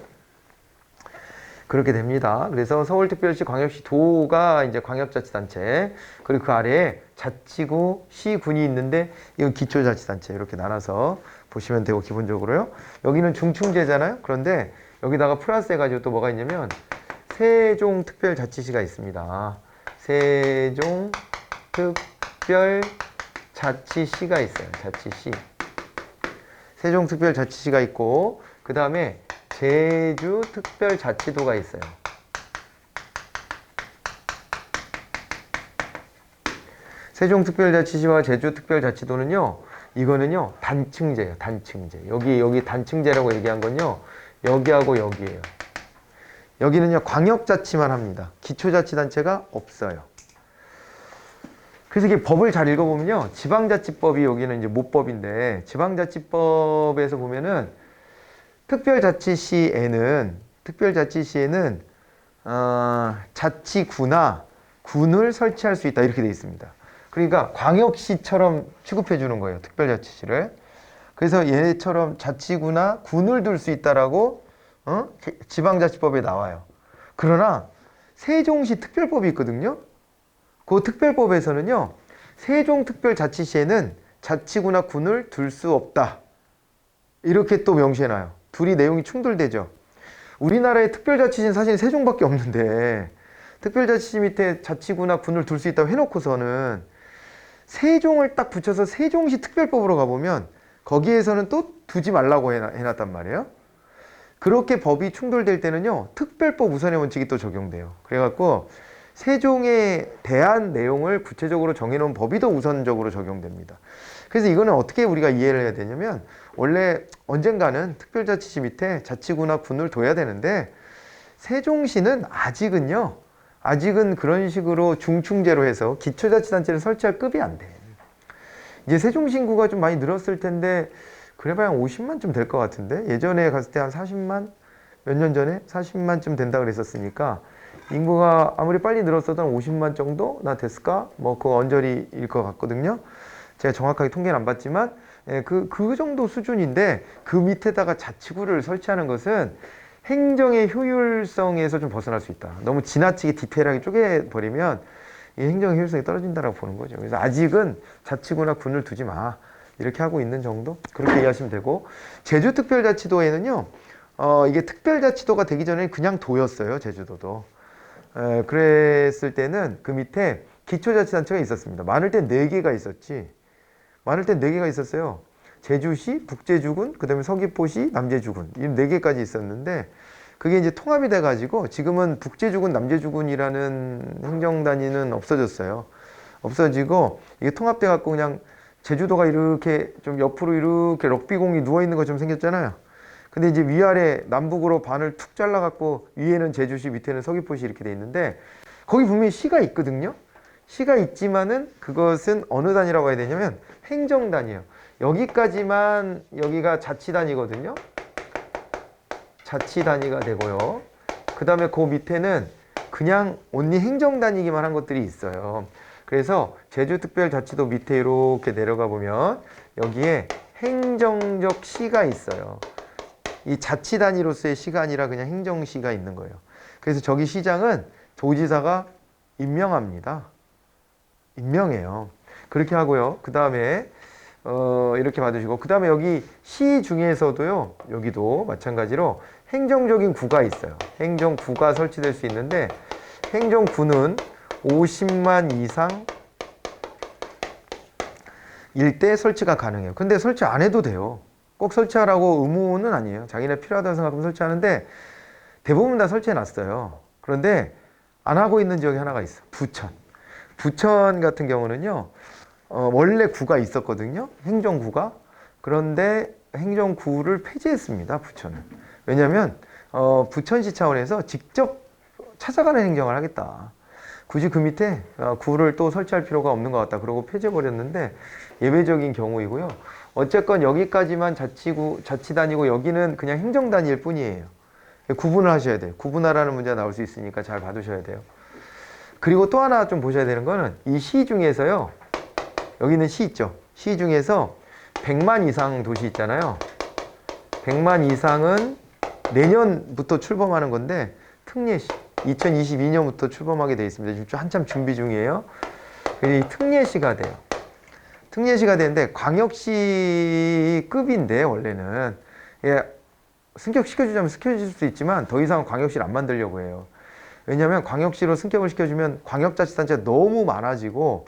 그렇게 됩니다. 그래서 서울특별시, 광역시, 도가 이제 광역자치단체, 그리고 그 아래에 자치구, 시군이 있는데 이건 기초자치단체 이렇게 나눠서 보시면 되고 기본적으로요. 여기는 중충제잖아요. 그런데 여기다가 플러스 해가지고 또 뭐가 있냐면 세종특별자치시가 있습니다. 세종특별자치시가 있어요. 자치시. 세종특별자치시가 있고 그 다음에 제주특별자치도가 있어요. 세종특별자치시와 제주특별자치도는요. 이거는요. 단층제예요. 단층제. 여기 단층제라고 얘기한 건요. 여기하고 여기예요. 여기는요. 광역자치만 합니다. 기초자치단체가 없어요. 그래서 이게 법을 잘 읽어보면요. 지방자치법이 여기는 이제 모법인데 지방자치법에서 보면은 특별자치시에는 자치구나 군을 설치할 수 있다 이렇게 되어 있습니다. 그러니까 광역시처럼 취급해 주는 거예요. 특별자치시를. 그래서 얘처럼 자치구나 군을 둘 수 있다라고 지방자치법에 나와요. 그러나 세종시 특별법이 있거든요. 그 특별법에서는요. 세종특별자치시에는 자치구나 군을 둘 수 없다. 이렇게 또 명시해놔요. 둘이 내용이 충돌되죠. 우리나라의 특별자치시는 사실 세종밖에 없는데 특별자치시 밑에 자치구나 군을 둘 수 있다고 해놓고서는 세종을 딱 붙여서 세종시 특별법으로 가보면 거기에서는 또 두지 말라고 해놨단 말이에요. 그렇게 법이 충돌될 때는요. 특별법 우선의 원칙이 또 적용돼요. 그래갖고 세종에 대한 내용을 구체적으로 정해놓은 법이 더 우선적으로 적용됩니다. 그래서 이거는 어떻게 우리가 이해를 해야 되냐면 원래 언젠가는 특별자치시 밑에 자치구나 군을 둬야 되는데 세종시는 아직은 그런 식으로 중충제로 해서 기초자치단체를 설치할 급이 안 돼. 이제 세종시 인구가 좀 많이 늘었을 텐데 그래봐야 한 50만쯤 될 것 같은데 예전에 갔을 때 한 40만? 몇 년 전에 40만쯤 된다 그랬었으니까 인구가 아무리 빨리 늘었어도 한 50만 정도나 됐을까? 뭐 그 언저리일 것 같거든요. 제가 정확하게 통계는 안 봤지만 그 정도 수준인데 그 밑에다가 자치구를 설치하는 것은 행정의 효율성에서 좀 벗어날 수 있다. 너무 지나치게 디테일하게 쪼개버리면 이 행정의 효율성이 떨어진다라고 보는 거죠. 그래서 아직은 자치구나 군을 두지 마. 이렇게 하고 있는 정도? 그렇게 이해하시면 되고, 제주특별자치도에는요, 이게 특별자치도가 되기 전에 그냥 도였어요, 제주도도. 그랬을 때는 그 밑에 기초자치단체가 있었습니다. 많을 땐 4개가 있었지. 많을 땐 4개가 있었어요. 제주시, 북제주군, 그 다음에 서귀포시, 남제주군. 이 4개까지 있었는데, 그게 이제 통합이 돼가지고, 지금은 북제주군, 남제주군이라는 행정단위는 없어졌어요. 없어지고, 이게 통합돼갖고 그냥 제주도가 이렇게 좀 옆으로 이렇게 럭비공이 누워있는 것처럼 생겼잖아요. 근데 이제 위아래 남북으로 반을 툭 잘라갖고, 위에는 제주시, 밑에는 서귀포시 이렇게 돼 있는데, 거기 분명히 시가 있거든요. 시가 있지만은 그것은 어느 단위라고 해야 되냐면 행정단위예요. 여기까지만 여기가 자치단위거든요. 자치단위가 되고요. 그 다음에 그 밑에는 그냥 온리 행정단위기만 한 것들이 있어요. 그래서 제주특별자치도 밑에 이렇게 내려가 보면 여기에 행정적 시가 있어요. 이 자치단위로서의 시가 아니라 그냥 행정시가 있는 거예요. 그래서 저기 시장은 도지사가 임명합니다. 임명해요. 그렇게 하고요. 그 다음에 이렇게 받으시고, 그 다음에 여기 시 중에서도요, 여기도 마찬가지로 행정적인 구가 있어요. 행정구가 설치될 수 있는데, 행정구는 50만 이상 일대 설치가 가능해요. 근데 설치 안 해도 돼요. 꼭 설치하라고 의무는 아니에요. 자기네 필요하다고 생각하면 설치하는데, 대부분 다 설치해 놨어요. 그런데 안 하고 있는 지역이 하나가 있어. 부천. 부천 같은 경우는요, 원래 구가 있었거든요. 행정구가. 그런데 행정구를 폐지했습니다. 부천은. 왜냐하면 부천시 차원에서 직접 찾아가는 행정을 하겠다. 굳이 그 밑에 구를 또 설치할 필요가 없는 것 같다. 그러고 폐지해버렸는데 예외적인 경우이고요. 어쨌건 여기까지만 자치단이고 여기는 그냥 행정단일 뿐이에요. 구분을 하셔야 돼요. 구분하라는 문제가 나올 수 있으니까 잘 봐두셔야 돼요. 그리고 또 하나 좀 보셔야 되는 거는 이 시 중에서요. 여기는 시 있죠. 시 중에서 100만 이상 도시 있잖아요. 100만 이상은 내년부터 출범하는 건데 특례시 2022년부터 출범하게 되어 있습니다. 지금 한참 준비 중이에요. 이 특례시가 돼요. 특례시가 되는데 광역시급인데 원래는 승격시켜주자면 시켜줄 수 있지만 더 이상 광역시를 안 만들려고 해요. 왜냐하면 광역시로 승격을 시켜주면 광역자치단체가 너무 많아지고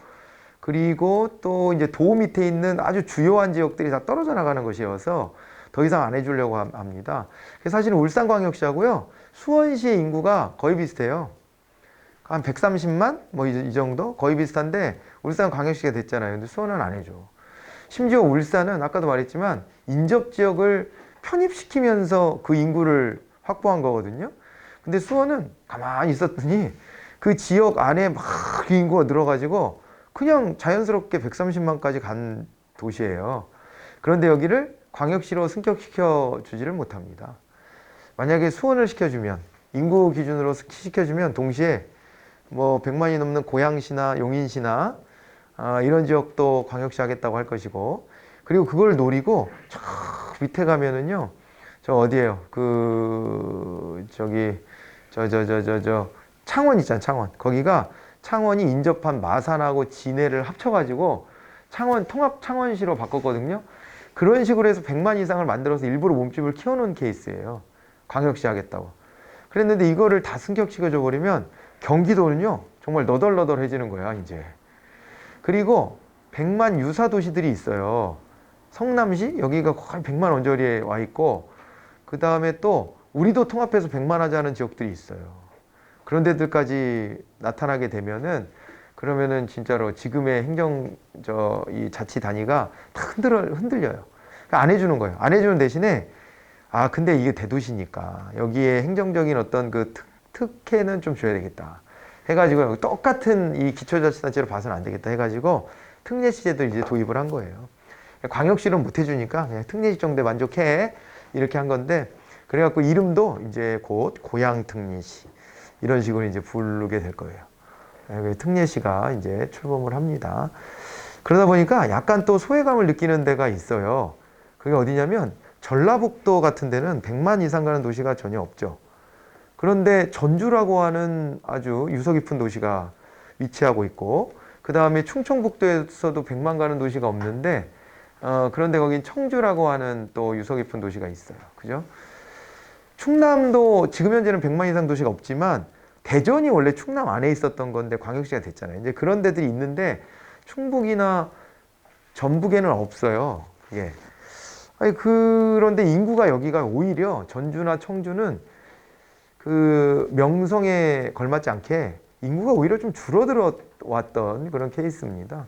그리고 또 이제 도 밑에 있는 아주 주요한 지역들이 다 떨어져 나가는 것이어서 더 이상 안 해주려고 합니다. 그래서 사실은 울산광역시하고요 수원시의 인구가 거의 비슷해요. 한 130만 뭐 이 정도 거의 비슷한데 울산광역시가 됐잖아요. 근데 수원은 안 해줘. 심지어 울산은 아까도 말했지만 인접지역을 편입시키면서 그 인구를 확보한 거거든요. 근데 수원은 가만히 있었더니 그 지역 안에 막 인구가 늘어가지고 그냥 자연스럽게 130만까지 간 도시예요. 그런데 여기를 광역시로 승격시켜 주지를 못합니다. 만약에 수원을 시켜주면 인구 기준으로 시켜주면 동시에 뭐 100만이 넘는 고양시나 용인시나 이런 지역도 광역시 하겠다고 할 것이고 그리고 그걸 노리고 저 밑에 가면은요 저 어디에요 창원 있잖아. 창원 거기가 창원이 인접한 마산하고 진해를 합쳐가지고 통합 창원시로 바꿨거든요. 그런 식으로 해서 100만 이상을 만들어서 일부러 몸집을 키워놓은 케이스예요. 광역시 하겠다고. 그랬는데 이거를 다 승격시켜줘 버리면 경기도는요 정말 너덜너덜해지는 거야 이제. 그리고 100만 유사 도시들이 있어요. 성남시 여기가 거의 100만 언저리에 와 있고 그 다음에 또 우리도 통합해서 100만 하자는 지역들이 있어요. 그런 데들까지 나타나게 되면은 그러면은 진짜로 지금의 이 자치 단위가 다 흔들려요. 그러니까 안 해주는 거예요. 안 해주는 대신에 근데 이게 대도시니까 여기에 행정적인 어떤 그 특혜는 좀 줘야 되겠다. 해가지고 똑같은 이 기초자치단체로 봐서는 안 되겠다 해가지고 특례시제도 이제 도입을 한 거예요. 광역시는 못 해주니까 그냥 특례시 정도에 만족해 이렇게 한 건데 그래갖고 이름도 이제 곧 고양특례시 이런 식으로 이제 부르게 될 거예요. 특례시가 이제 출범을 합니다. 그러다 보니까 약간 또 소외감을 느끼는 데가 있어요. 그게 어디냐면 전라북도 같은 데는 100만 이상 가는 도시가 전혀 없죠. 그런데 전주라고 하는 아주 유서 깊은 도시가 위치하고 있고, 그 다음에 충청북도에서도 100만 가는 도시가 없는데, 그런데 거긴 청주라고 하는 또 유서 깊은 도시가 있어요. 그죠? 충남도 지금 현재는 100만 이상 도시가 없지만, 대전이 원래 충남 안에 있었던 건데 광역시가 됐잖아요. 이제 그런 데들이 있는데, 충북이나 전북에는 없어요. 예. 아니, 그런데 인구가 여기가 오히려 전주나 청주는 그 명성에 걸맞지 않게 인구가 오히려 좀 줄어들어 왔던 그런 케이스입니다.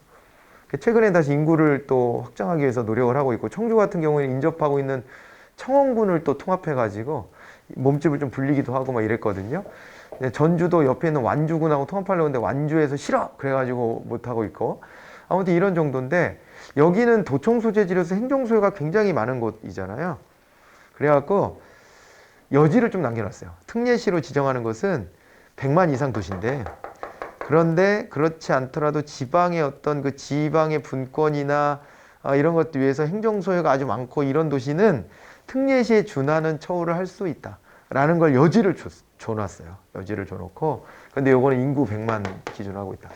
최근에 다시 인구를 또 확장하기 위해서 노력을 하고 있고, 청주 같은 경우에 인접하고 있는 청원군을 또 통합해가지고 몸집을 좀 불리기도 하고 막 이랬거든요. 전주도 옆에 있는 완주군하고 통합하려고 했는데 완주에서 싫어! 그래가지고 못하고 있고, 아무튼 이런 정도인데, 여기는 도청 소재지로서 행정 소요가 굉장히 많은 곳이잖아요. 그래갖고 여지를 좀 남겨놨어요. 특례시로 지정하는 것은 100만 이상 도시인데, 그런데 그렇지 않더라도 지방의 어떤 그 지방의 분권이나 이런 것들 위해서 행정 소요가 아주 많고 이런 도시는 특례시에 준하는 처우를 할 수 있다라는 걸 여지를 줘놨어요. 여지를 줘놓고, 근데 요거는 인구 100만 기준으로 하고 있다.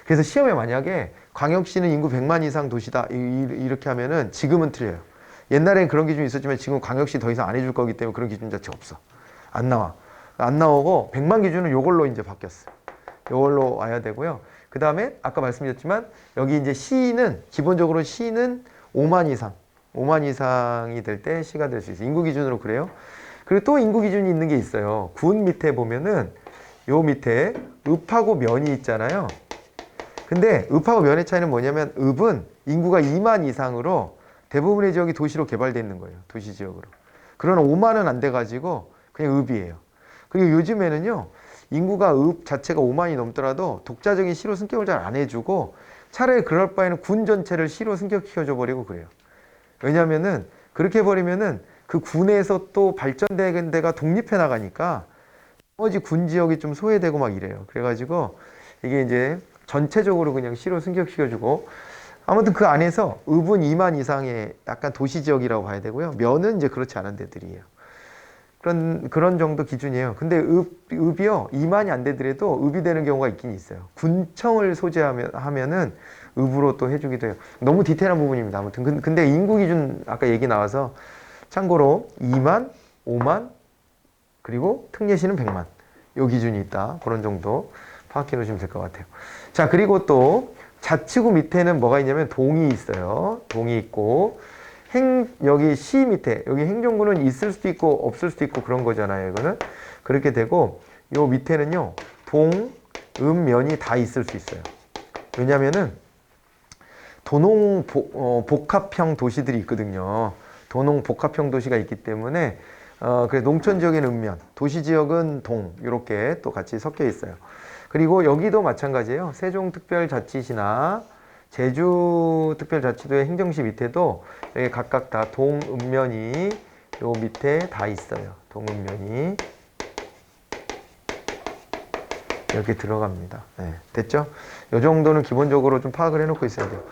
그래서 시험에 만약에 광역시는 인구 100만 이상 도시다 이렇게 하면은 지금은 틀려요. 옛날엔 그런 기준이 있었지만 지금 광역시 더 이상 안 해줄 거기 때문에 그런 기준 자체가 없어. 안 나와. 안 나오고 100만 기준은 요걸로 이제 바뀌었어요. 요걸로 와야 되고요. 그 다음에 아까 말씀드렸지만 여기 이제 시는 기본적으로 시는 5만 이상, 5만 이상이 될 때 시가 될 수 있어요. 인구 기준으로 그래요. 그리고 또 인구 기준이 있는 게 있어요. 군 밑에 보면은 요 밑에 읍하고 면이 있잖아요. 근데 읍하고 면의 차이는 뭐냐면 읍은 인구가 2만 이상으로 대부분의 지역이 도시로 개발되어 있는 거예요. 도시 지역으로. 그러나 5만은 안 돼가지고 그냥 읍이에요. 그리고 요즘에는요, 인구가 읍 자체가 5만이 넘더라도 독자적인 시로 승격을 잘 안 해주고 차라리 그럴 바에는 군 전체를 시로 승격시켜줘 버리고 그래요. 왜냐면은 그렇게 해버리면은 그 군에서 또 발전되는 데가 독립해 나가니까 나머지 군 지역이 좀 소외되고 막 이래요. 그래가지고 이게 이제 전체적으로 그냥 시로 승격시켜주고, 아무튼 그 안에서 읍은 2만 이상의 약간 도시 지역이라고 봐야 되고요. 면은 이제 그렇지 않은 데들이에요. 그런 정도 기준이에요. 근데 읍이요, 2만이 안 되더라도 읍이 되는 경우가 있긴 있어요. 군청을 소재하면은 읍으로 또 해주기도 해요. 너무 디테일한 부분입니다. 아무튼 근데 인구 기준 아까 얘기 나와서 참고로 2만, 5만, 그리고 특례시는 100만. 요 기준이 있다. 그런 정도 파악해 놓으시면 될 것 같아요. 자, 그리고 또 자치구 밑에는 뭐가 있냐면 동이 있어요. 동이 있고, 여기 시 밑에, 여기 행정구는 있을 수도 있고 없을 수도 있고 그런 거잖아요. 이거는 그렇게 되고, 요 밑에는요, 동, 면이 다 있을 수 있어요. 왜냐면은 도농 복합형 도시들이 있거든요. 도농 복합형 도시가 있기 때문에 그래 농촌 지역에는 읍면, 도시 지역은 동, 이렇게 또 같이 섞여 있어요. 그리고 여기도 마찬가지예요. 세종특별자치시나 제주특별자치도의 행정시 밑에도 여기 각각 다 동, 읍면이 요 밑에 다 있어요. 동, 읍면이 이렇게 들어갑니다. 네, 됐죠? 이 정도는 기본적으로 좀 파악을 해놓고 있어야 돼요.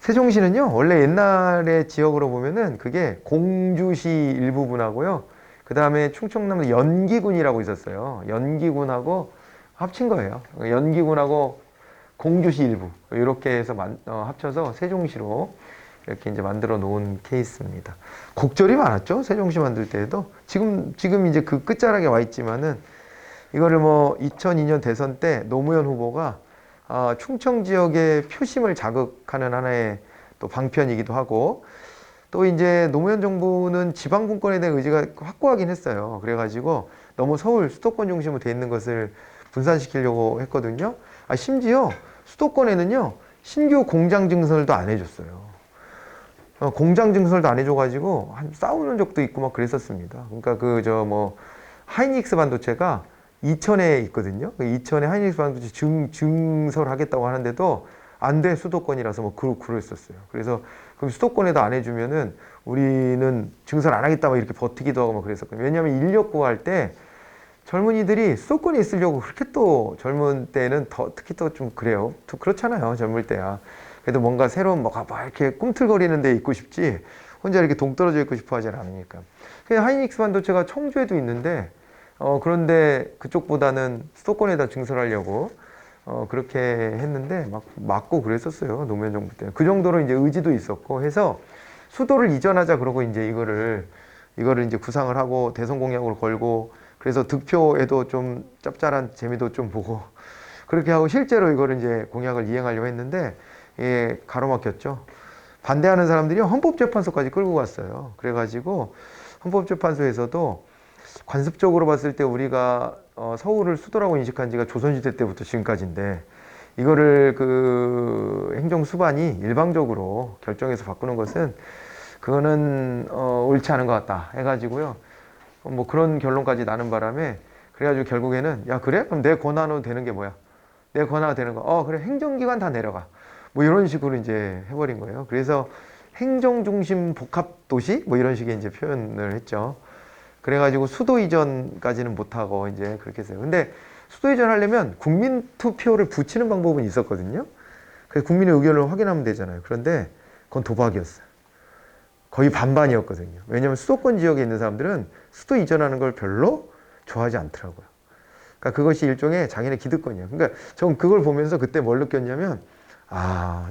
세종시는요, 원래 옛날의 지역으로 보면은 그게 공주시 일부분하고요, 그 다음에 충청남도 연기군이라고 있었어요. 연기군하고 합친 거예요. 연기군하고 공주시 일부 이렇게 해서 합쳐서 세종시로 이렇게 이제 만들어 놓은 케이스입니다. 곡절이 많았죠. 세종시 만들 때에도 지금 이제 그 끝자락에 와 있지만은 이거를 뭐 2002년 대선 때 노무현 후보가 충청 지역의 표심을 자극하는 하나의 또 방편이기도 하고, 또 이제 노무현 정부는 지방분권에 대한 의지가 확고하긴 했어요. 그래가지고 너무 서울 수도권 중심으로 돼 있는 것을 분산시키려고 했거든요. 심지어 수도권에는요, 신규 공장 증설도 안 해줬어요. 공장 증설도 안 해줘가지고 싸우는 적도 있고 막 그랬었습니다. 그러니까 하이닉스 반도체가 이천에 있거든요. 이천에 하이닉스 반도체 증설하겠다고 하는데도 안 돼, 수도권이라서 뭐 그랬었어요. 그래서 그럼 수도권에도 안 해주면은 우리는 증설 안 하겠다 막 이렇게 버티기도 하고 막 그랬었거든요. 왜냐하면 인력 구할 때 젊은이들이 수도권에 있으려고 그렇게 또 젊은 때는 더 특히 또 좀 그래요. 또 그렇잖아요. 젊을 때야. 그래도 뭔가 새로운 뭐가 막 이렇게 꿈틀거리는 데 있고 싶지 혼자 이렇게 동떨어져 있고 싶어 하진 않으니까. 그냥 하이닉스 반도체가 청주에도 있는데 그런데 그쪽보다는 수도권에다 증설하려고 그렇게 했는데 막 맞고 그랬었어요. 노무현 정부 때. 그 정도로 이제 의지도 있었고 해서 수도를 이전하자 그러고 이제 이거를 이제 구상을 하고 대선 공약으로 걸고 그래서 득표에도 좀 짭짤한 재미도 좀 보고 그렇게 하고 실제로 이거를 이제 공약을 이행하려고 했는데 예, 가로막혔죠. 반대하는 사람들이 헌법재판소까지 끌고 갔어요. 그래가지고 헌법재판소에서도 관습적으로 봤을 때 우리가 서울을 수도라고 인식한 지가 조선시대 때부터 지금까지인데 이거를 그 행정수반이 일방적으로 결정해서 바꾸는 것은 그거는 옳지 않은 것 같다 해가지고요. 뭐 그런 결론까지 나는 바람에 그래가지고 결국에는 야 그래? 그럼 내 권한으로 되는 게 뭐야? 내 권한으로 되는 거. 그래 행정기관 다 내려가. 뭐 이런 식으로 이제 해버린 거예요. 그래서 행정중심 복합도시 뭐 이런 식의 이제 표현을 했죠. 그래가지고 수도 이전까지는 못하고 이제 그렇게 했어요. 근데 수도 이전 하려면 국민 투표를 붙이는 방법은 있었거든요. 그래서 국민의 의견을 확인하면 되잖아요. 그런데 그건 도박이었어요. 거의 반반이었거든요. 왜냐하면 수도권 지역에 있는 사람들은 수도 이전하는 걸 별로 좋아하지 않더라고요. 그러니까 그것이 일종의 자기네 기득권이에요. 그러니까 전 그걸 보면서 그때 뭘 느꼈냐면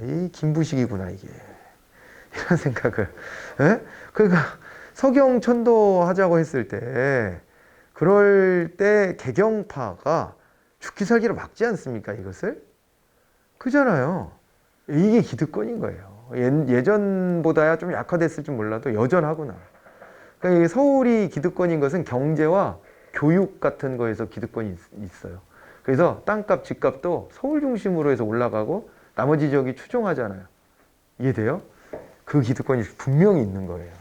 이 김부식이구나 이게 이런 생각을. 에? 그러니까 서경 천도하자고 했을 때 그럴 때 개경파가 죽기 살기를 막지 않습니까 이것을? 그잖아요. 이게 기득권인 거예요. 예전보다야 좀 약화됐을지 몰라도 여전하구나. 그러니까 이게 서울이 기득권인 것은 경제와 교육 같은 거에서 기득권이 있어요. 그래서 땅값, 집값도 서울 중심으로 해서 올라가고 나머지 지역이 추종하잖아요. 이해돼요? 그 기득권이 분명히 있는 거예요.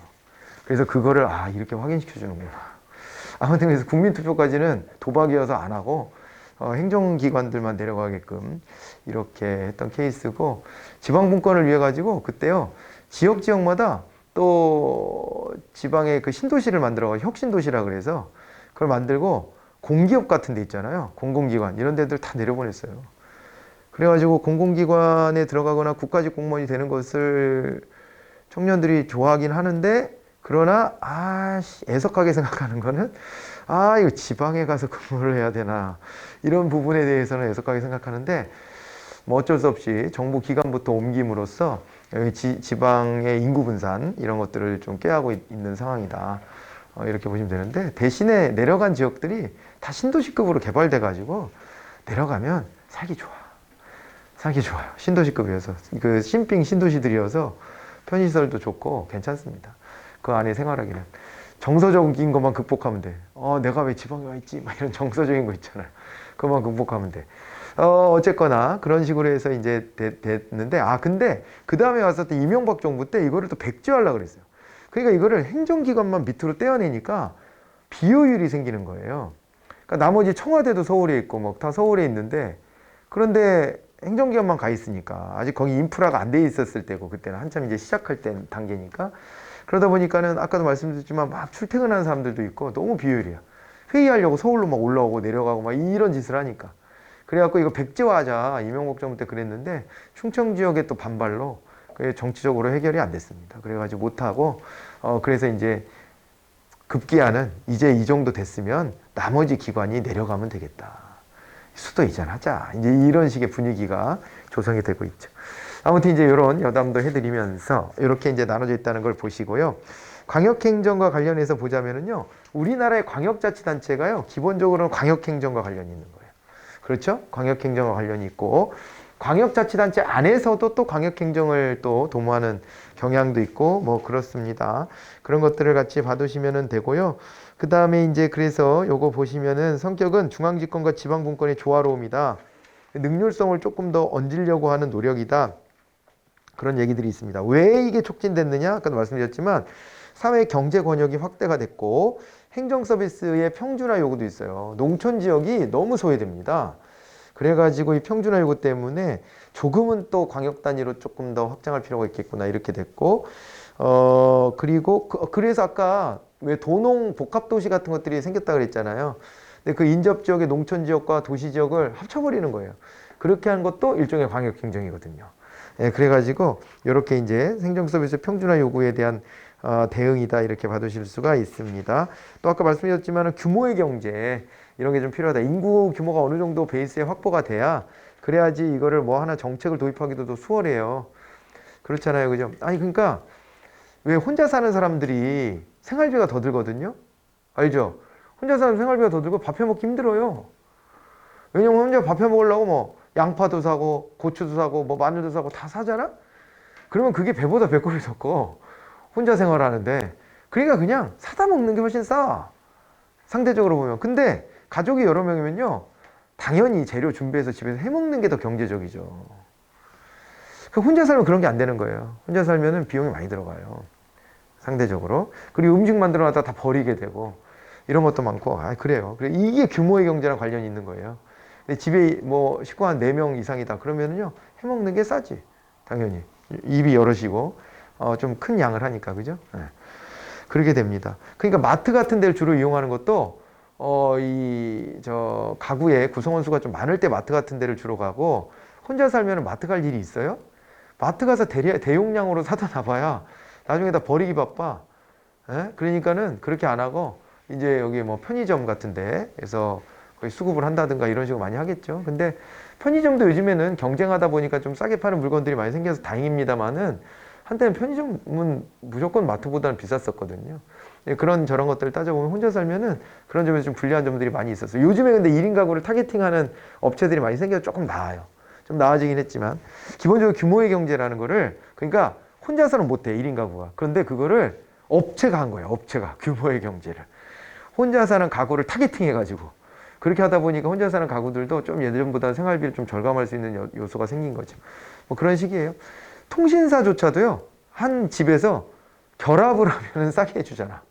그래서 그거를 이렇게 확인시켜 주는구나. 아무튼 그래서 국민투표까지는 도박이어서 안 하고 행정기관들만 내려가게끔 이렇게 했던 케이스고 지방분권을 위해 가지고 그때요 지역마다 또 지방의 그 신도시를 만들어가 혁신도시라 그래서 그걸 만들고 공기업 같은 데 있잖아요. 공공기관 이런 데들 다 내려보냈어요. 그래가지고 공공기관에 들어가거나 국가직 공무원이 되는 것을 청년들이 좋아하긴 하는데 그러나 애석하게 생각하는 거는 이거 지방에 가서 근무를 해야 되나 이런 부분에 대해서는 애석하게 생각하는데 뭐 어쩔 수 없이 정부 기관부터 옮김으로써 여기 지방의 인구 분산 이런 것들을 좀 꾀하고 있는 상황이다. 이렇게 보시면 되는데 대신에 내려간 지역들이 다 신도시급으로 개발돼 가지고 내려가면 살기 좋아. 살기 좋아요. 신도시급이어서 그 신빙 신도시들이어서 편의시설도 좋고 괜찮습니다. 그 안에 생활하기는 정서적인 것만 극복하면 돼. 내가 왜 지방에 와 있지? 막 이런 정서적인 거 있잖아요. 그것만 극복하면 돼. 어쨌거나 그런 식으로 해서 이제 됐는데 근데 그 다음에 왔었던 이명박 정부 때 이거를 또 백지화하려고 그랬어요. 그러니까 이거를 행정기관만 밑으로 떼어내니까 비효율이 생기는 거예요. 그러니까 나머지 청와대도 서울에 있고 뭐 다 서울에 있는데 그런데 행정기관만 가 있으니까 아직 거기 인프라가 안 돼 있었을 때고 그때는 한참 이제 시작할 때 단계니까 그러다 보니까는 아까도 말씀드렸지만 막 출퇴근하는 사람들도 있고 너무 비효율이야. 회의하려고 서울로 막 올라오고 내려가고 막 이런 짓을 하니까 그래갖고 이거 백지화하자 이명박 정부 때 그랬는데 충청 지역의 또 반발로 그게 정치적으로 해결이 안 됐습니다. 그래가지고 못하고 그래서 이제 급기야는 이제 이 정도 됐으면 나머지 기관이 내려가면 되겠다. 수도 이전하자. 이제 이런 식의 분위기가 조성이 되고 있죠. 아무튼 이제 이런 여담도 해드리면서 이렇게 이제 나눠져 있다는 걸 보시고요. 광역행정과 관련해서 보자면은요, 우리나라의 광역자치단체가요, 기본적으로는 광역행정과 관련이 있는 거예요. 그렇죠? 광역행정과 관련이 있고, 광역자치단체 안에서도 또 광역행정을 또 도모하는 경향도 있고, 뭐 그렇습니다. 그런 것들을 같이 봐두시면 되고요. 그 다음에 이제 그래서 요거 보시면은 성격은 중앙집권과 지방분권의 조화로움이다. 능률성을 조금 더 얹으려고 하는 노력이다. 그런 얘기들이 있습니다. 왜 이게 촉진됐느냐? 아까도 말씀드렸지만 사회 경제 권역이 확대가 됐고 행정 서비스의 평준화 요구도 있어요. 농촌 지역이 너무 소외됩니다. 그래가지고 이 평준화 요구 때문에 조금은 또 광역 단위로 조금 더 확장할 필요가 있겠구나 이렇게 됐고 그리고 그래서 아까 왜 도농 복합도시 같은 것들이 생겼다 그랬잖아요. 근데 그 인접 지역의 농촌 지역과 도시 지역을 합쳐버리는 거예요. 그렇게 하는 것도 일종의 광역 행정이거든요. 예, 그래가지고 이렇게 이제 행정 서비스 평준화 요구에 대한 대응이다 이렇게 봐두실 수가 있습니다. 또 아까 말씀드렸지만 규모의 경제 이런 게 좀 필요하다. 인구 규모가 어느 정도 베이스에 확보가 돼야 그래야지 이거를 뭐 하나 정책을 도입하기도 더 수월해요. 그렇잖아요, 그죠? 아니 그러니까 왜 혼자 사는 사람들이 생활비가 더 들거든요. 알죠? 혼자 사는 생활비가 더 들고 밥 해 먹기 힘들어요. 왜냐면 혼자 밥 해 먹으려고 뭐 양파도 사고 고추도 사고 뭐 마늘도 사고 다 사잖아? 그러면 그게 배보다 배꼽이 더 커. 혼자 생활하는데. 그러니까 그냥 사다 먹는 게 훨씬 싸. 상대적으로 보면. 근데 가족이 여러 명이면요. 당연히 재료 준비해서 집에서 해 먹는 게 더 경제적이죠. 혼자 살면 그런 게 안 되는 거예요. 혼자 살면은 비용이 많이 들어가요. 상대적으로. 그리고 음식 만들어 놨다 다 버리게 되고 이런 것도 많고. 그래요. 이게 규모의 경제랑 관련이 있는 거예요. 근데 집에 뭐 식구 한 4명 이상이다 그러면은요. 해 먹는 게 싸지. 당연히. 입이 여럿이고 좀 큰 양을 하니까. 그죠? 네. 그렇게 됩니다. 그러니까 마트 같은 데를 주로 이용하는 것도 가구의 구성원 수가 좀 많을 때 마트 같은 데를 주로 가고 혼자 살면 마트 갈 일이 있어요? 마트 가서 대용량으로 사다 놔봐야 나중에 다 버리기 바빠. 예? 그러니까는 그렇게 안 하고 이제 여기 뭐 편의점 같은 데에서 거의 수급을 한다든가 이런 식으로 많이 하겠죠. 근데 편의점도 요즘에는 경쟁하다 보니까 좀 싸게 파는 물건들이 많이 생겨서 다행입니다만은 한때는 편의점은 무조건 마트보다는 비쌌었거든요. 그런 저런 것들을 따져보면 혼자 살면은 그런 점에서 좀 불리한 점들이 많이 있었어요. 요즘에 근데 1인 가구를 타겟팅하는 업체들이 많이 생겨서 조금 나아요. 좀 나아지긴 했지만 기본적으로 규모의 경제라는 거를 그러니까 혼자서는 못해 1인 가구가. 그런데 그거를 업체가 한 거예요. 업체가 규모의 경제를 혼자 사는 가구를 타겟팅 해가지고 그렇게 하다 보니까 혼자 사는 가구들도 좀 예전보다 생활비를 좀 절감할 수 있는 요소가 생긴 거죠. 뭐 그런 식이에요. 통신사조차도요 한 집에서 결합을 하면 싸게 해주잖아.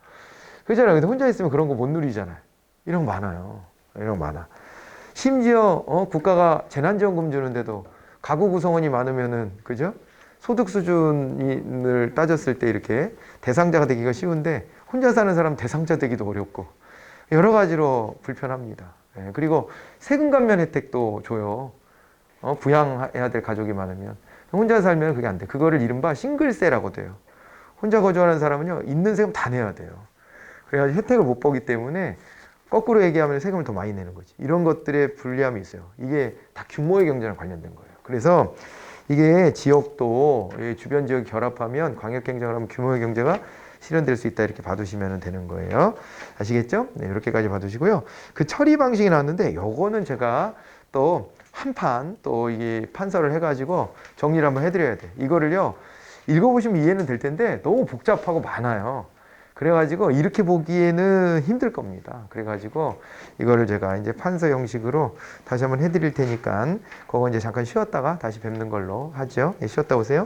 그렇잖아요. 근데 혼자 있으면 그런 거 못 누리잖아요. 이런 거 많아요. 이런 거 많아. 심지어 국가가 재난지원금 주는데도 가구 구성원이 많으면은 그죠? 소득 수준을 따졌을 때 이렇게 대상자가 되기가 쉬운데 혼자 사는 사람 대상자 되기도 어렵고 여러 가지로 불편합니다. 예, 그리고 세금 감면 혜택도 줘요. 부양해야 될 가족이 많으면 혼자 살면 그게 안 돼. 그거를 이른바 싱글세라고 돼요. 혼자 거주하는 사람은요 있는 세금 다 내야 돼요. 그래가지고 혜택을 못 보기 때문에 거꾸로 얘기하면 세금을 더 많이 내는 거지. 이런 것들의 불리함이 있어요. 이게 다 규모의 경제랑 관련된 거예요. 그래서 이게 지역도 주변 지역이 결합하면 광역행정을 하면 규모의 경제가 실현될 수 있다 이렇게 봐두시면 되는 거예요. 아시겠죠? 네, 이렇게까지 봐두시고요. 그 처리 방식이 나왔는데 요거는 제가 또 한 판 또 이게 판서를 해가지고 정리를 한번 해드려야 돼. 이거를요 읽어보시면 이해는 될 텐데 너무 복잡하고 많아요. 그래가지고 이렇게 보기에는 힘들 겁니다. 그래가지고 이거를 제가 이제 판서 형식으로 다시 한번 해드릴 테니까 그거 이제 잠깐 쉬었다가 다시 뵙는 걸로 하죠. 예, 쉬었다 오세요.